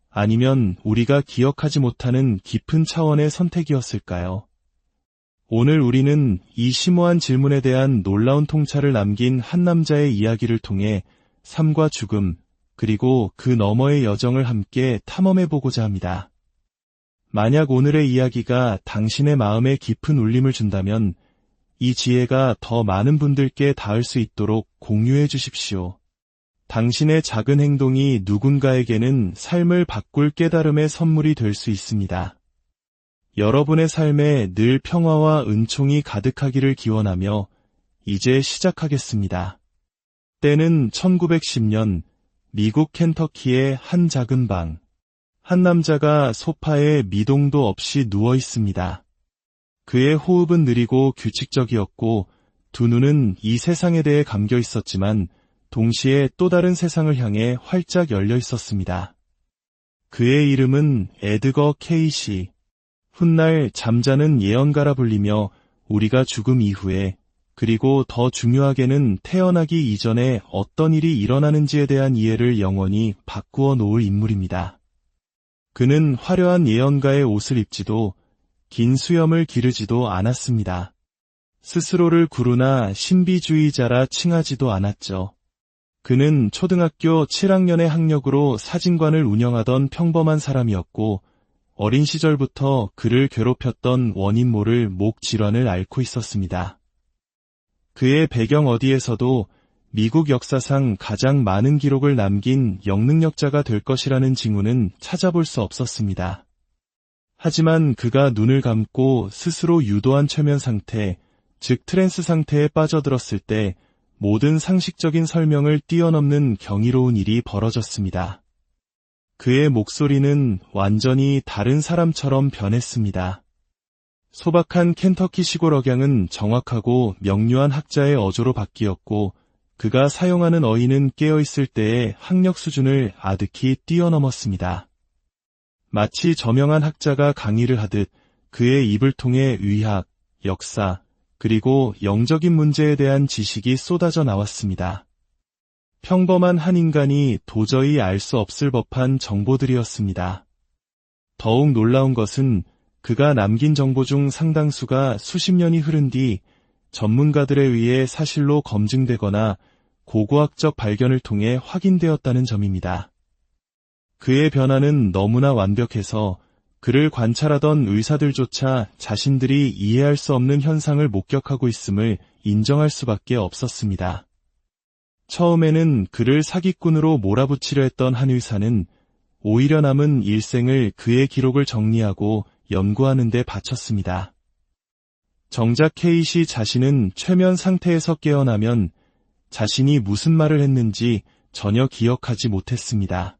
아니면 우리가 기억하지 못하는 깊은 차원의 선택이었을까요? 오늘 우리는 이 심오한 질문에 대한 놀라운 통찰을 남긴 한 남자의 이야기를 통해 삶과 죽음, 그리고 그 너머의 여정을 함께 탐험해보고자 합니다. 만약 오늘의 이야기가 당신의 마음에 깊은 울림을 준다면 이 지혜가 더 많은 분들께 닿을 수 있도록 공유해 주십시오. 당신의 작은 행동이 누군가에게는 삶을 바꿀 깨달음의 선물이 될 수 있습니다. 여러분의 삶에 늘 평화와 은총이 가득하기를 기원하며 이제 시작하겠습니다. 때는 1910년 미국 켄터키의 한 작은 방. 한 남자가 소파에 미동도 없이 누워 있습니다. 그의 호흡은 느리고 규칙적이었고 두 눈은 이 세상에 대해 감겨 있었지만 동시에 또 다른 세상을 향해 활짝 열려 있었습니다. 그의 이름은 에드거 케이시. 훗날 잠자는 예언가라 불리며 우리가 죽음 이후에, 그리고 더 중요하게는 태어나기 이전에 어떤 일이 일어나는지에 대한 이해를 영원히 바꾸어 놓을 인물입니다. 그는 화려한 예언가의 옷을 입지도 긴 수염을 기르지도 않았습니다. 스스로를 구루나 신비주의자라 칭하지도 않았죠. 그는 초등학교 7학년의 학력으로 사진관을 운영하던 평범한 사람이었고 어린 시절부터 그를 괴롭혔던 원인 모를 목 질환을 앓고 있었습니다. 그의 배경 어디에서도 미국 역사상 가장 많은 기록을 남긴 영능력자가 될 것이라는 징후는 찾아볼 수 없었습니다. 하지만 그가 눈을 감고 스스로 유도한 최면 상태, 즉 트랜스 상태에 빠져들었을 때 모든 상식적인 설명을 뛰어넘는 경이로운 일이 벌어졌습니다. 그의 목소리는 완전히 다른 사람처럼 변했습니다. 소박한 켄터키 시골 억양은 정확하고 명료한 학자의 어조로 바뀌었고 그가 사용하는 어휘는 깨어있을 때의 학력 수준을 아득히 뛰어넘었습니다. 마치 저명한 학자가 강의를 하듯 그의 입을 통해 의학, 역사, 그리고 영적인 문제에 대한 지식이 쏟아져 나왔습니다. 평범한 한 인간이 도저히 알 수 없을 법한 정보들이었습니다. 더욱 놀라운 것은 그가 남긴 정보 중 상당수가 수십 년이 흐른 뒤 전문가들에 의해 사실로 검증되거나 고고학적 발견을 통해 확인되었다는 점입니다. 그의 변화는 너무나 완벽해서 그를 관찰하던 의사들조차 자신들이 이해할 수 없는 현상을 목격하고 있음을 인정할 수밖에 없었습니다. 처음에는 그를 사기꾼으로 몰아붙이려 했던 한 의사는 오히려 남은 일생을 그의 기록을 정리하고 연구하는 데 바쳤습니다. 정작 케이시 자신은 최면 상태에서 깨어나면 자신이 무슨 말을 했는지 전혀 기억하지 못했습니다.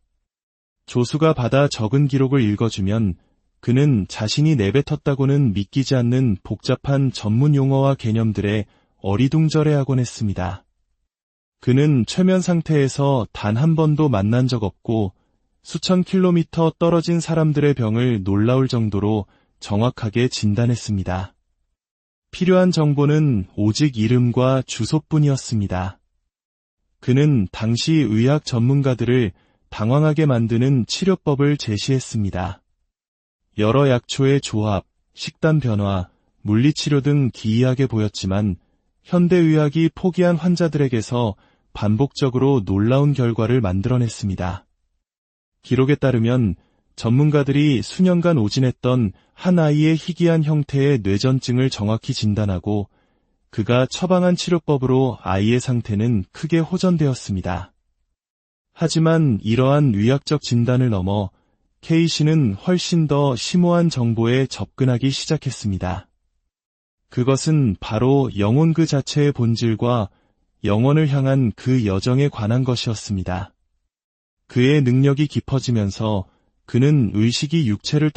조수가 받아 적은 기록을 읽어주면 그는 자신이 내뱉었다고는 믿기지 않는 복잡한 전문 용어와 개념들에 어리둥절해하곤 했습니다. 그는 최면 상태에서 단 한 번도 만난 적 없고 수천 킬로미터 떨어진 사람들의 병을 놀라울 정도로 정확하게 진단했습니다. 필요한 정보는 오직 이름과 주소뿐이었습니다. 그는 당시 의학 전문가들을 당황하게 만드는 치료법을 제시했습니다. 여러 약초의 조합, 식단 변화, 물리치료 등 기이하게 보였지만 현대의학이 포기한 환자들에게서 반복적으로 놀라운 결과를 만들어냈습니다. 기록에 따르면 전문가들이 수년간 오진했던 한 아이의 희귀한 형태의 뇌전증을 정확히 진단하고 그가 처방한 치료법으로 아이의 상태는 크게 호전되었습니다. 하지만 이러한 의학적 진단을 넘어 K씨는 훨씬 더 심오한 정보에 접근하기 시작했습니다. 그것은 바로 영혼 그 자체의 본질과 영원을 향한 그 여정에 관한 것이었습니다. 그의 능력이 깊어지면서 그는 의식이 육체를